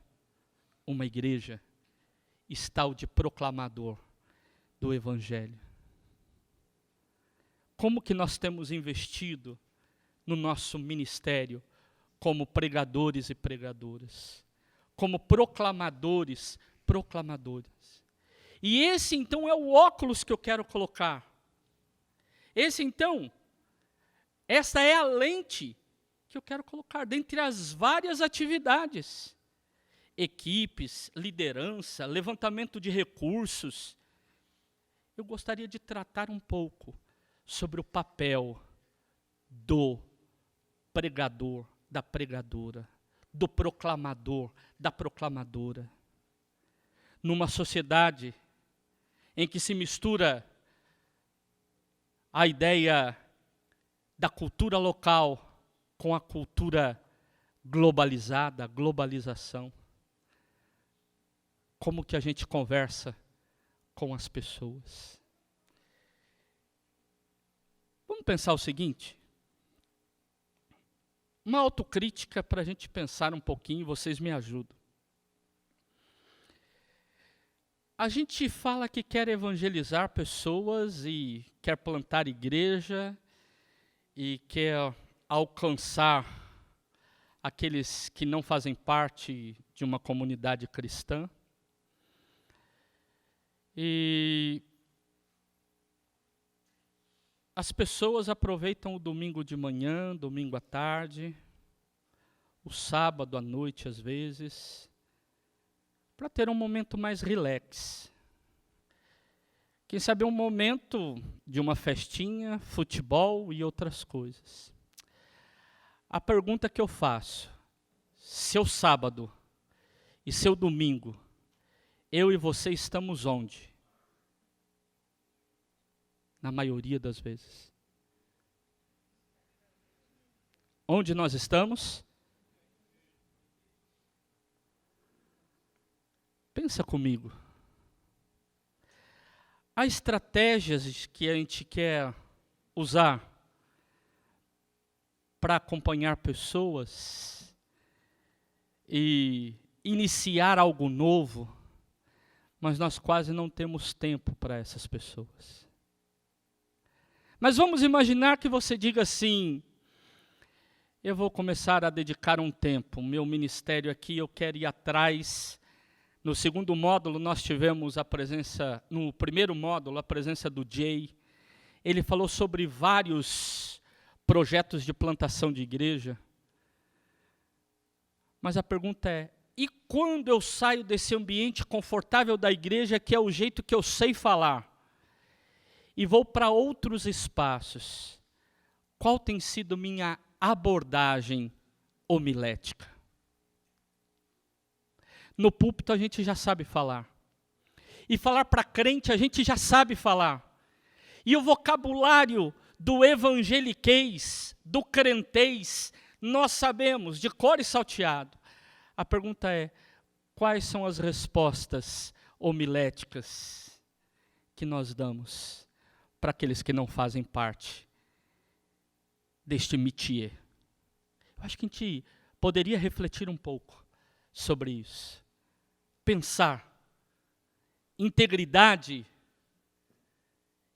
uma igreja, está o de proclamador do Evangelho. Como que nós temos investido no nosso ministério como pregadores e pregadoras, como proclamadores, proclamadoras? E esse então é o óculos que eu quero colocar. Essa é a lente que eu quero colocar dentre as várias atividades. Equipes, liderança, levantamento de recursos. Eu gostaria de tratar um pouco sobre o papel do pregador, da pregadora, do proclamador, da proclamadora. Numa sociedade em que se mistura a ideia da cultura local com a cultura globalizada, a globalização. Como que a gente conversa com as pessoas? Vamos pensar o seguinte, uma autocrítica para a gente pensar um pouquinho, vocês me ajudam. A gente fala que quer evangelizar pessoas e quer plantar igreja e quer alcançar aqueles que não fazem parte de uma comunidade cristã. E as pessoas aproveitam o domingo de manhã, domingo à tarde, o sábado à noite às vezes, para ter um momento mais relax. Quem sabe um momento de uma festinha, futebol e outras coisas. A pergunta que eu faço: seu sábado e seu domingo, eu e você estamos onde? Na maioria das vezes. Onde nós estamos? Pensa comigo. Há estratégias que a gente quer usar para acompanhar pessoas e iniciar algo novo, mas nós quase não temos tempo para essas pessoas. Mas vamos imaginar que você diga assim: eu vou começar a dedicar um tempo, o meu ministério aqui, eu quero ir atrás. No segundo módulo nós tivemos a presença, no primeiro módulo, a presença do Jay. Ele falou sobre vários projetos de plantação de igreja. Mas a pergunta é: e quando eu saio desse ambiente confortável da igreja, que é o jeito que eu sei falar, e vou para outros espaços, qual tem sido minha abordagem homilética? No púlpito a gente já sabe falar. E falar para crente a gente já sabe falar. E o vocabulário do evangeliquez, do crentez, nós sabemos de cor e salteado. A pergunta é: quais são as respostas homiléticas que nós damos para aqueles que não fazem parte deste métier? Eu acho que a gente poderia refletir um pouco sobre isso. Pensar integridade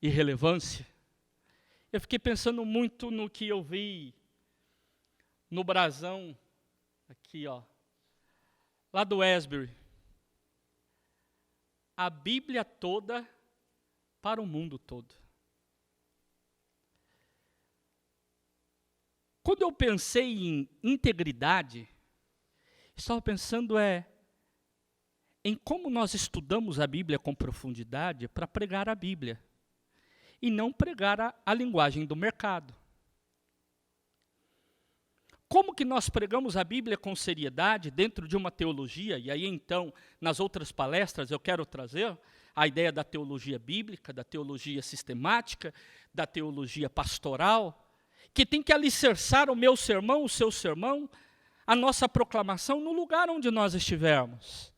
e relevância. Eu fiquei pensando muito no que eu vi no brasão, aqui ó, lá do Asbury. A Bíblia toda para o mundo todo. Quando eu pensei em integridade, estava pensando em como nós estudamos a Bíblia com profundidade para pregar a Bíblia, e não pregar a linguagem do mercado. Como que nós pregamos a Bíblia com seriedade dentro de uma teologia? E aí então, nas outras palestras, eu quero trazer a ideia da teologia bíblica, da teologia sistemática, da teologia pastoral, que tem que alicerçar o meu sermão, o seu sermão, a nossa proclamação no lugar onde nós estivermos.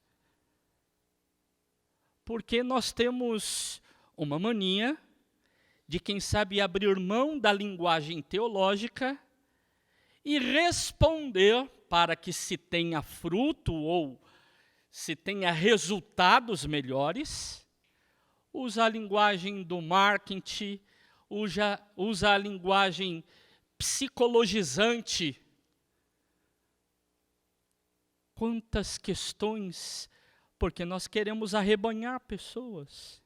Porque nós temos uma mania de quem sabe abrir mão da linguagem teológica e responder para que se tenha fruto ou se tenha resultados melhores, usa a linguagem do marketing, usa a linguagem psicologizante. Quantas questões, porque nós queremos arrebanhar pessoas.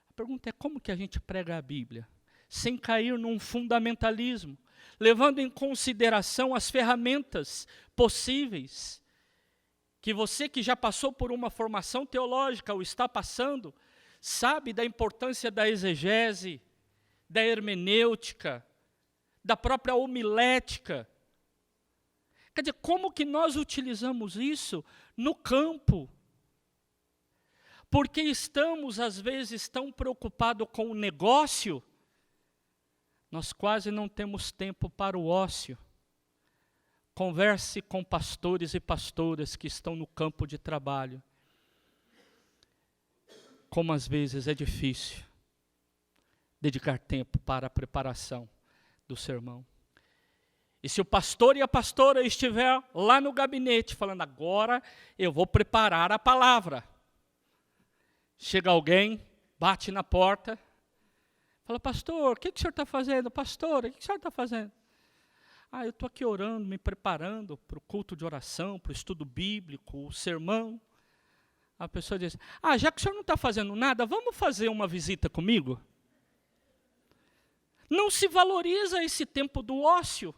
A pergunta é como que a gente prega a Bíblia? Sem cair num fundamentalismo, levando em consideração as ferramentas possíveis, que você que já passou por uma formação teológica ou está passando, sabe da importância da exegese, da hermenêutica, da própria homilética. Quer dizer, como que nós utilizamos isso no campo? Porque estamos, às vezes, tão preocupados com o negócio, nós quase não temos tempo para o ócio. Converse com pastores e pastoras que estão no campo de trabalho. Como às vezes é difícil dedicar tempo para a preparação do sermão. E se o pastor e a pastora estiver lá no gabinete falando, agora eu vou preparar a palavra. Chega alguém, bate na porta, fala, pastor, o que o senhor está fazendo? Pastora, o que o senhor está fazendo? Eu estou aqui orando, me preparando para o culto de oração, para o estudo bíblico, o sermão. A pessoa diz, já que o senhor não está fazendo nada, vamos fazer uma visita comigo? Não se valoriza esse tempo do ócio,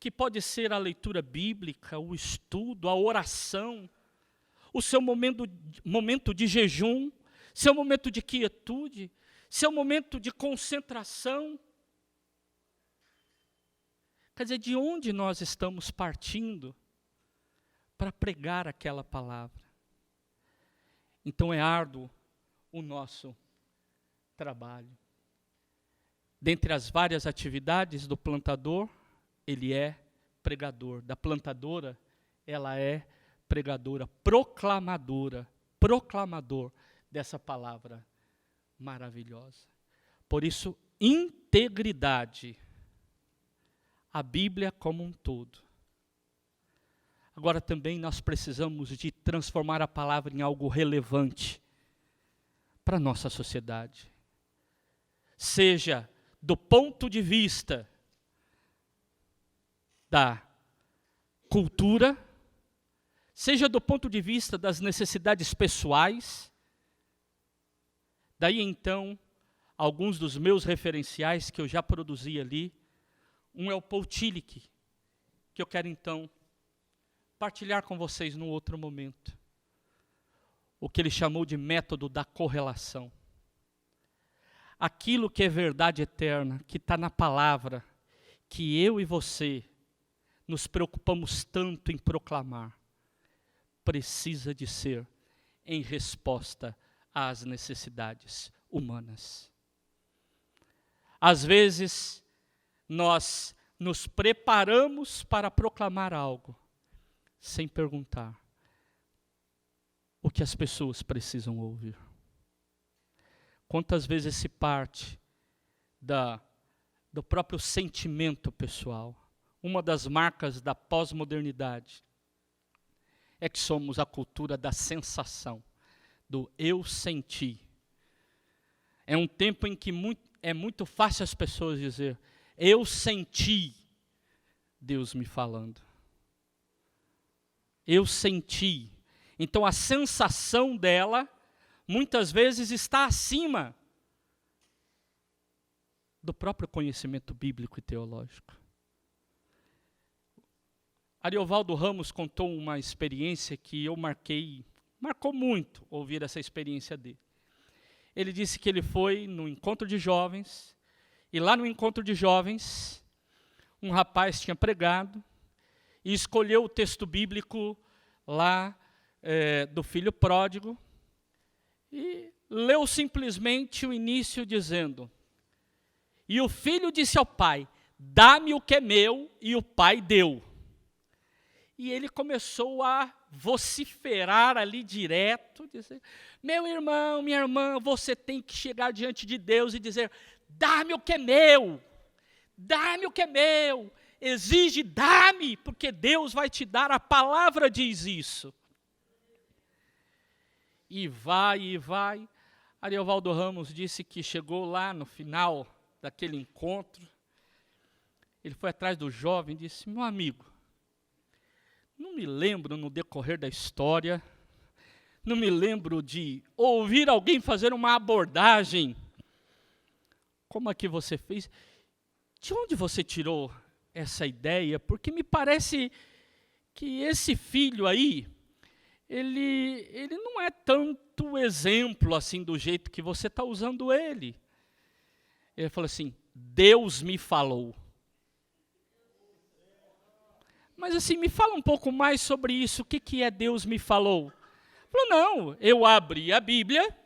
que pode ser a leitura bíblica, o estudo, a oração, o seu momento de jejum, seu momento de quietude, seu momento de concentração. Quer dizer, de onde nós estamos partindo para pregar aquela palavra? Então é árduo o nosso trabalho. Dentre as várias atividades do plantador, ele é pregador. Da plantadora, ela é pregadora, proclamador dessa palavra maravilhosa. Por isso, integridade. A Bíblia como um todo. Agora também nós precisamos de transformar a palavra em algo relevante para a nossa sociedade. Seja do ponto de vista da cultura, seja do ponto de vista das necessidades pessoais. Daí então, alguns dos meus referenciais que eu já produzi ali. Um é o Paul Tillich, que eu quero então partilhar com vocês num outro momento. O que ele chamou de método da correlação. Aquilo que é verdade eterna, que está na palavra, que eu e você nos preocupamos tanto em proclamar, precisa de ser em resposta às necessidades humanas. Às vezes, nós nos preparamos para proclamar algo, sem perguntar o que as pessoas precisam ouvir. Quantas vezes se parte do próprio sentimento pessoal? Uma das marcas da pós-modernidade é que somos a cultura da sensação, do eu senti. É um tempo em que é muito fácil as pessoas dizer, eu senti Deus me falando. Eu senti. Então a sensação dela, muitas vezes, está acima do próprio conhecimento bíblico e teológico. Ariovaldo Ramos contou uma experiência que eu marcou muito ouvir essa experiência dele. Ele disse que ele foi no encontro de jovens, e lá no encontro de jovens, um rapaz tinha pregado e escolheu o texto bíblico lá do filho pródigo e leu simplesmente o início dizendo: e o filho disse ao pai, dá-me o que é meu, e o pai deu. E ele começou a vociferar ali direto, dizer: meu irmão, minha irmã, você tem que chegar diante de Deus e dizer, dá-me o que é meu, dá-me o que é meu, exige, dá-me, porque Deus vai te dar, a palavra diz isso. E vai. Ariovaldo Ramos disse que chegou lá no final daquele encontro, ele foi atrás do jovem e disse: meu amigo, não me lembro no decorrer da história, não me lembro de ouvir alguém fazer uma abordagem como a que você fez. De onde você tirou essa ideia? Porque me parece que esse filho aí, ele não é tanto exemplo assim do jeito que você está usando ele. Ele falou assim: Deus me falou. Mas assim, me fala um pouco mais sobre isso, o que é Deus me falou? Ele falou: não, eu abri a Bíblia,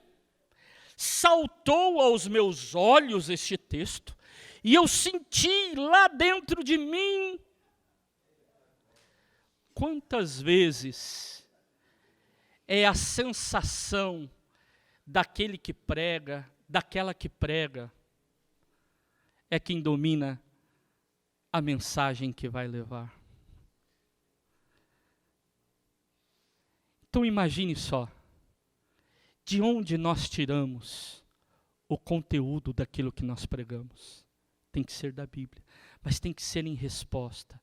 saltou aos meus olhos este texto, e eu senti lá dentro de mim. Quantas vezes é a sensação daquele que prega, daquela que prega, é quem domina a mensagem que vai levar. Então imagine só, de onde nós tiramos o conteúdo daquilo que nós pregamos. Tem que ser da Bíblia, mas tem que ser em resposta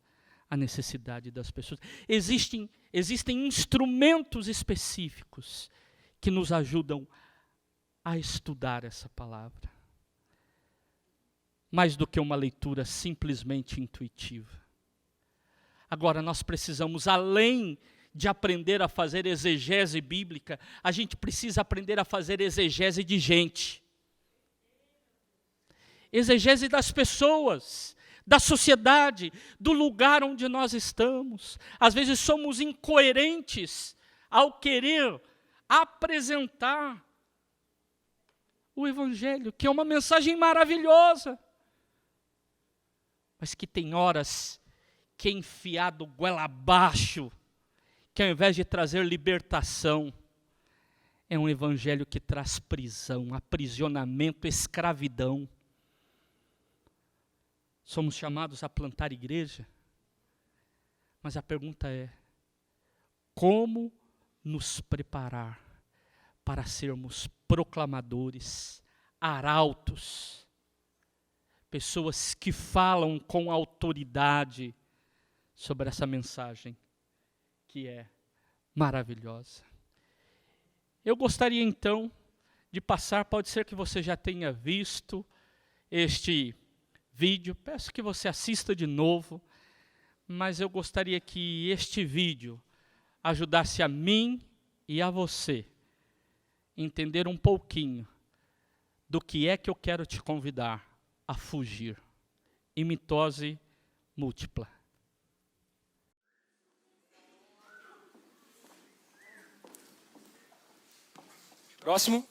à necessidade das pessoas. Existem instrumentos específicos que nos ajudam a estudar essa palavra. Mais do que uma leitura simplesmente intuitiva. Agora, nós precisamos, além de aprender a fazer exegese bíblica, a gente precisa aprender a fazer exegese de gente. Exegese das pessoas, da sociedade, do lugar onde nós estamos. Às vezes somos incoerentes ao querer apresentar o Evangelho, que é uma mensagem maravilhosa, mas que tem horas que é enfiado goela abaixo, que ao invés de trazer libertação, é um evangelho que traz prisão, aprisionamento, escravidão. Somos chamados a plantar igreja, mas a pergunta é: como nos preparar para sermos proclamadores, arautos, pessoas que falam com autoridade sobre essa mensagem que é maravilhosa. Eu gostaria então de passar, pode ser que você já tenha visto este vídeo, peço que você assista de novo, mas eu gostaria que este vídeo ajudasse a mim e a você entender um pouquinho do que é que eu quero te convidar a fugir. E mitose múltipla. Próximo.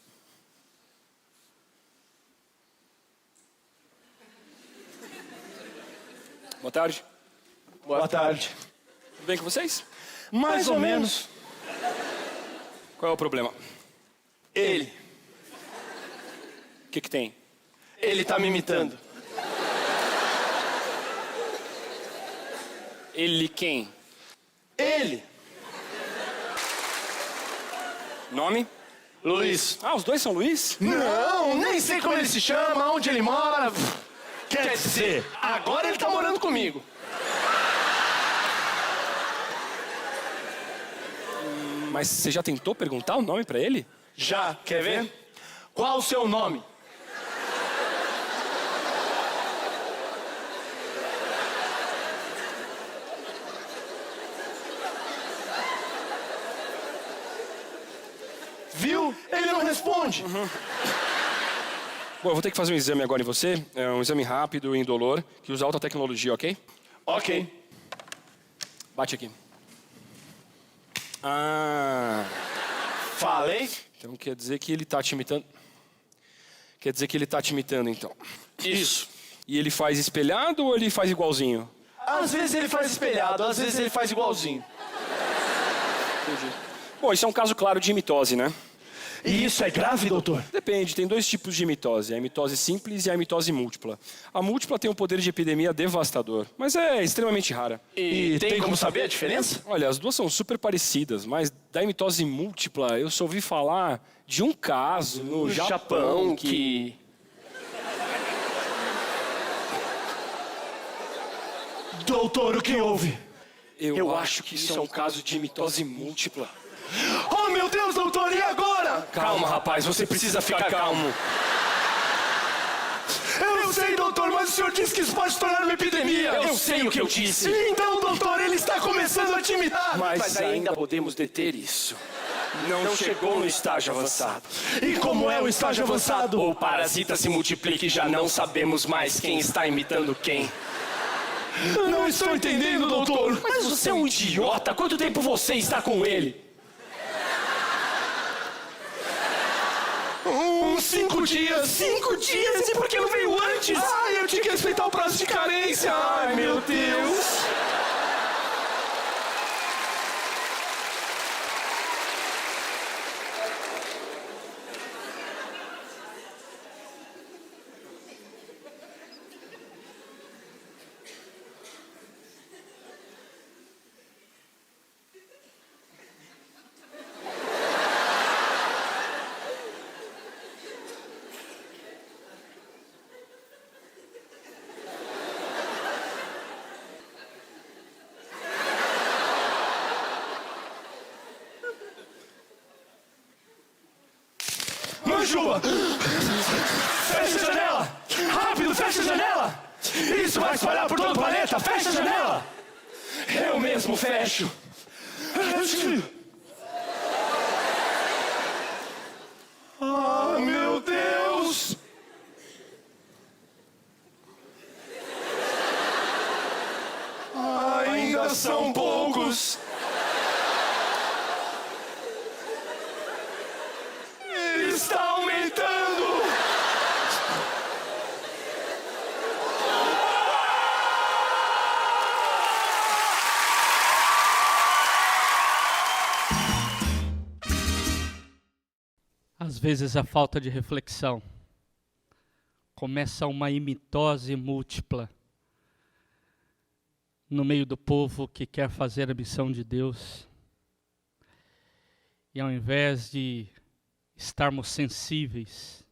Boa tarde. Boa tarde. Tudo bem com vocês? Mais ou menos. Qual é o problema? Ele. O que tem? Ele tá me imitando. Ele quem? Ele. Nome? Luiz. Ah, os dois são Luiz? Não, nem sei como ele se chama, onde ele mora. Quer dizer, agora ele tá morando comigo. Mas você já tentou perguntar o nome pra ele? Já, quer ver? Qual o seu nome? Viu? Ele não responde. Bom, eu vou ter que fazer um exame agora em você. É um exame rápido e indolor, que usa alta tecnologia, ok? Ok. Bate aqui. Ah, Falei? então quer dizer que ele tá te imitando. Quer dizer que ele tá te imitando, então. Isso. E ele faz espelhado ou ele faz igualzinho? Às vezes ele faz espelhado, às vezes ele faz igualzinho. Entendi. Bom, isso é um caso claro de imitose, né? E isso é grave, doutor? Depende, tem dois tipos de imitose, a imitose simples e a imitose múltipla. A múltipla tem um poder de epidemia devastador, mas é extremamente rara. E tem como saber a diferença? Olha, as duas são super parecidas, mas da imitose múltipla eu só ouvi falar de um caso no Japão que... Doutor, o que houve? Eu acho que isso é um caso de imitose múltipla. Oh, meu Deus, doutor, e agora? Calma, rapaz, você precisa ficar calmo. Eu sei, doutor, mas o senhor disse que isso pode se tornar uma epidemia. Eu sei o que eu disse. Então, doutor, ele está começando a te imitar. Mas ainda podemos deter isso. Não chegou no estágio avançado. E como é o estágio avançado? O parasita se multiplica e já não sabemos mais quem está imitando quem. Não estou entendendo, doutor. Mas você é um idiota. Quanto tempo você está com ele? Uns 5 dias. 5 dias? E por que não veio antes? Ai, eu tinha que respeitar o prazo de carência. Ai, meu Deus. Manjuba! Fecha a janela! Rápido, fecha a janela! Isso vai espalhar por todo o planeta! Fecha a janela! Eu mesmo fecho. Ah, meu Deus! Ainda são poucos! Está aumentando! Às vezes a falta de reflexão começa uma imitose múltipla no meio do povo que quer fazer a missão de Deus. E ao invés de estarmos sensíveis,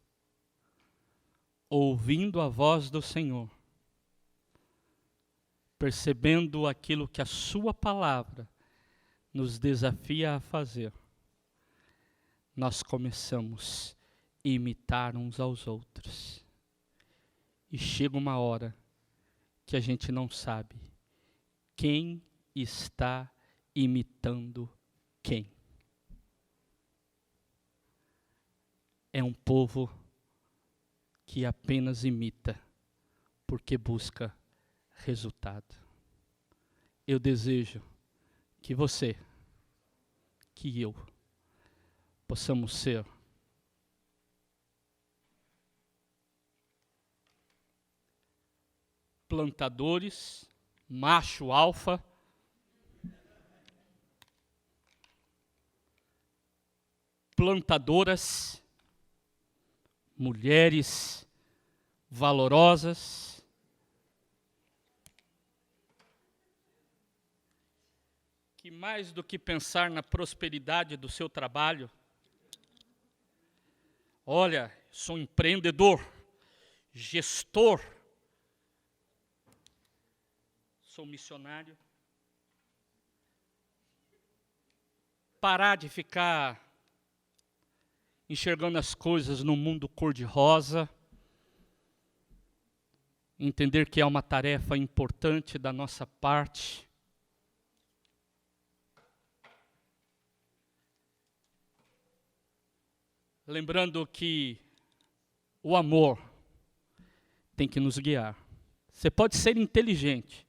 ouvindo a voz do Senhor, percebendo aquilo que a sua palavra nos desafia a fazer, nós começamos a imitar uns aos outros. E chega uma hora que a gente não sabe quem está imitando quem. É um povo que apenas imita porque busca resultado. Eu desejo que você, que eu, possamos ser plantadores, macho alfa, plantadoras, mulheres valorosas, que mais do que pensar na prosperidade do seu trabalho, olha, sou empreendedor, gestor, sou missionário. Parar de ficar enxergando as coisas no mundo cor-de-rosa, entender que é uma tarefa importante da nossa parte. Lembrando que O amor tem que nos guiar. Você pode ser inteligente,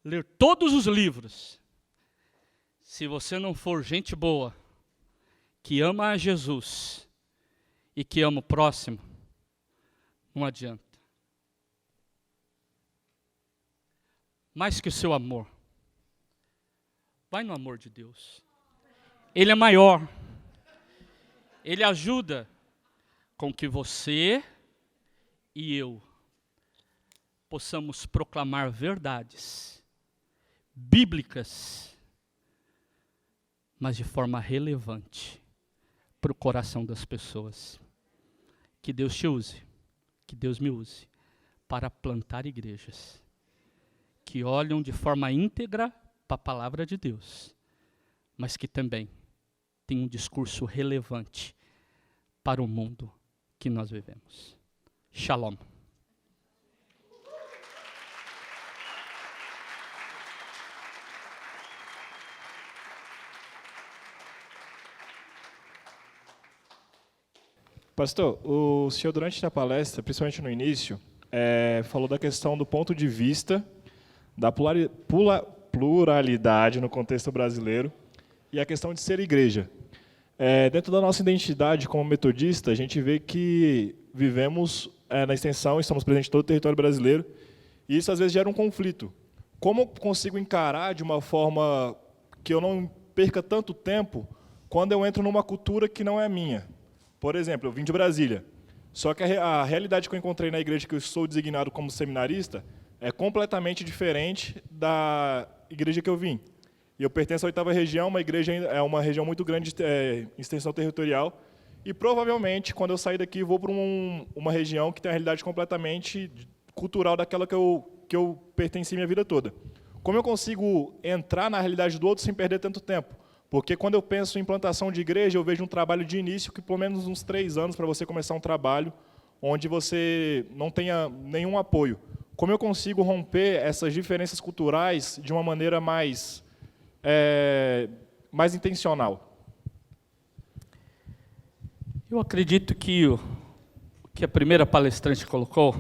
ler todos os livros. Se você não for gente boa, que ama a Jesus e que ama o próximo, não adianta. Mais que o seu amor, vai no amor de Deus. Ele é maior. Ele ajuda com que você e eu possamos proclamar verdades bíblicas, mas de forma relevante para o coração das pessoas. Que Deus te use, que Deus me use para plantar igrejas que olham de forma íntegra para a palavra de Deus, mas que também tem um discurso relevante para o mundo que nós vivemos. Shalom. Pastor, o senhor durante a palestra, principalmente no início, falou da questão do ponto de vista da pluralidade no contexto brasileiro e a questão de ser igreja. Dentro da nossa identidade como metodista, a gente vê que vivemos na extensão, estamos presentes em todo o território brasileiro, e isso às vezes gera um conflito. Como eu consigo encarar de uma forma que eu não perca tanto tempo quando eu entro numa cultura que não é minha? Por exemplo, eu vim de Brasília, só que a realidade que eu encontrei na igreja que eu sou designado como seminarista é completamente diferente da igreja que eu vim. E eu pertenço à 8ª região, uma igreja é uma região muito grande de extensão territorial, e provavelmente, quando eu sair daqui, vou para uma região que tem a realidade completamente cultural daquela que eu pertenci minha vida toda. Como eu consigo entrar na realidade do outro sem perder tanto tempo? Porque quando eu penso em implantação de igreja, eu vejo um trabalho de início que pelo menos uns 3 anos para você começar um trabalho onde você não tenha nenhum apoio. Como eu consigo romper essas diferenças culturais de uma maneira mais intencional? Eu acredito que o que a primeira palestrante colocou,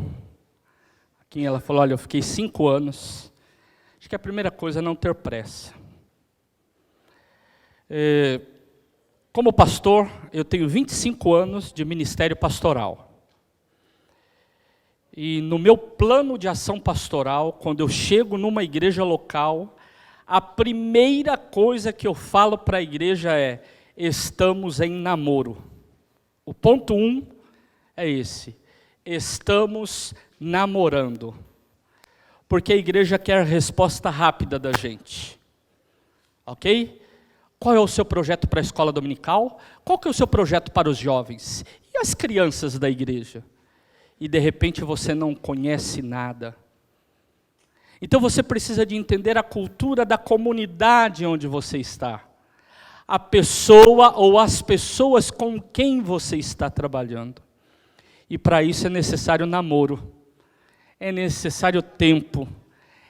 aqui ela falou, olha, eu fiquei 5 anos, acho que a primeira coisa é não ter pressa. Como pastor, eu tenho 25 anos de ministério pastoral. E no meu plano de ação pastoral, quando eu chego numa igreja local, a primeira coisa que eu falo para a igreja é: estamos em namoro. O ponto 1 é esse: estamos namorando. Porque a igreja quer resposta rápida da gente. Ok? Qual é o seu projeto para a escola dominical? Qual que é o seu projeto para os jovens? E as crianças da igreja? E de repente você não conhece nada. Então você precisa de entender a cultura da comunidade onde você está. A pessoa ou as pessoas com quem você está trabalhando. E para isso é necessário namoro. É necessário tempo.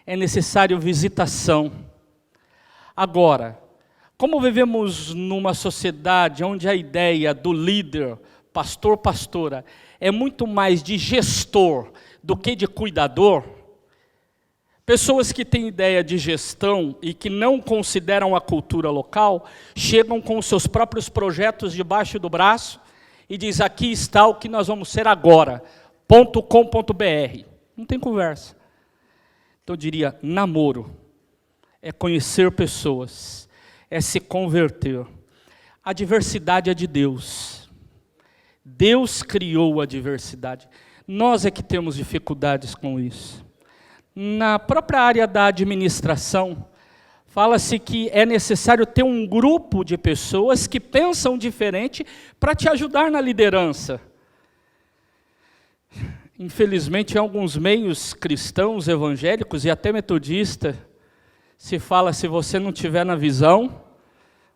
É necessário visitação. Agora, como vivemos numa sociedade onde a ideia do líder, pastor, pastora, é muito mais de gestor do que de cuidador, pessoas que têm ideia de gestão e que não consideram a cultura local, chegam com os seus próprios projetos debaixo do braço e diz: aqui está o que nós vamos ser agora, .com.br. Não tem conversa. Então eu diria, namoro é conhecer pessoas, é se converter. A diversidade é de Deus. Deus criou a diversidade. Nós é que temos dificuldades com isso. Na própria área da administração, fala-se que é necessário ter um grupo de pessoas que pensam diferente para te ajudar na liderança. Infelizmente, em alguns meios cristãos, evangélicos e até metodistas, se fala: se você não estiver na visão,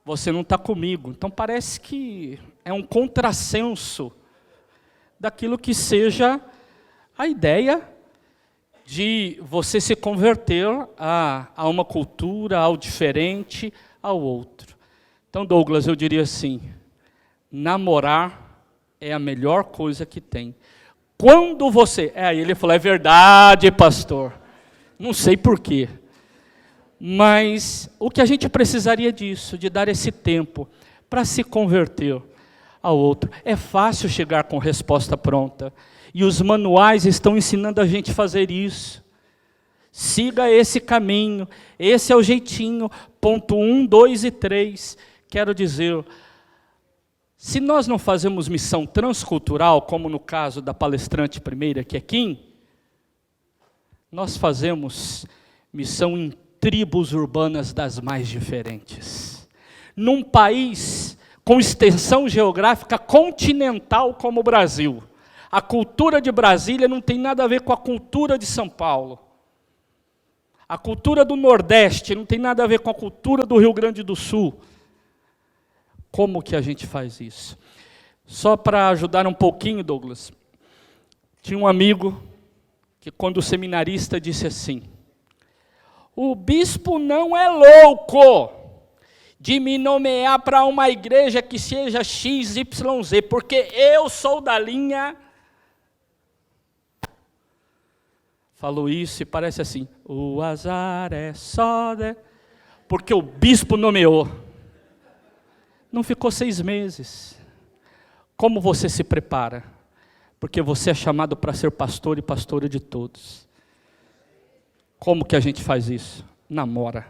você não está comigo. Então parece que é um contrassenso daquilo que seja a ideia de você se converter a uma cultura, ao diferente, ao outro. Então, Douglas, eu diria assim: namorar é a melhor coisa que tem. Quando você... Aí ele falou, é verdade, pastor. Não sei por quê. Mas o que a gente precisaria disso, de dar esse tempo para se converter ao outro. É fácil chegar com resposta pronta. E os manuais estão ensinando a gente a fazer isso. Siga esse caminho, esse é o jeitinho. Ponto 1, 2 e 3. Quero dizer, se nós não fazemos missão transcultural, como no caso da palestrante primeira, que é Kim, nós fazemos missão em tribos urbanas das mais diferentes. Num país com extensão geográfica continental como o Brasil. A cultura de Brasília não tem nada a ver com a cultura de São Paulo. A cultura do Nordeste não tem nada a ver com a cultura do Rio Grande do Sul. Como que a gente faz isso? Só para ajudar um pouquinho, Douglas, tinha um amigo que quando o seminarista disse assim, o bispo não é louco de me nomear para uma igreja que seja XYZ, porque eu sou da linha... Falou isso e parece assim, o azar é só... Porque o bispo nomeou. Não ficou 6 meses. Como você se prepara? Porque você é chamado para ser pastor e pastora de todos. Como que a gente faz isso? Namora.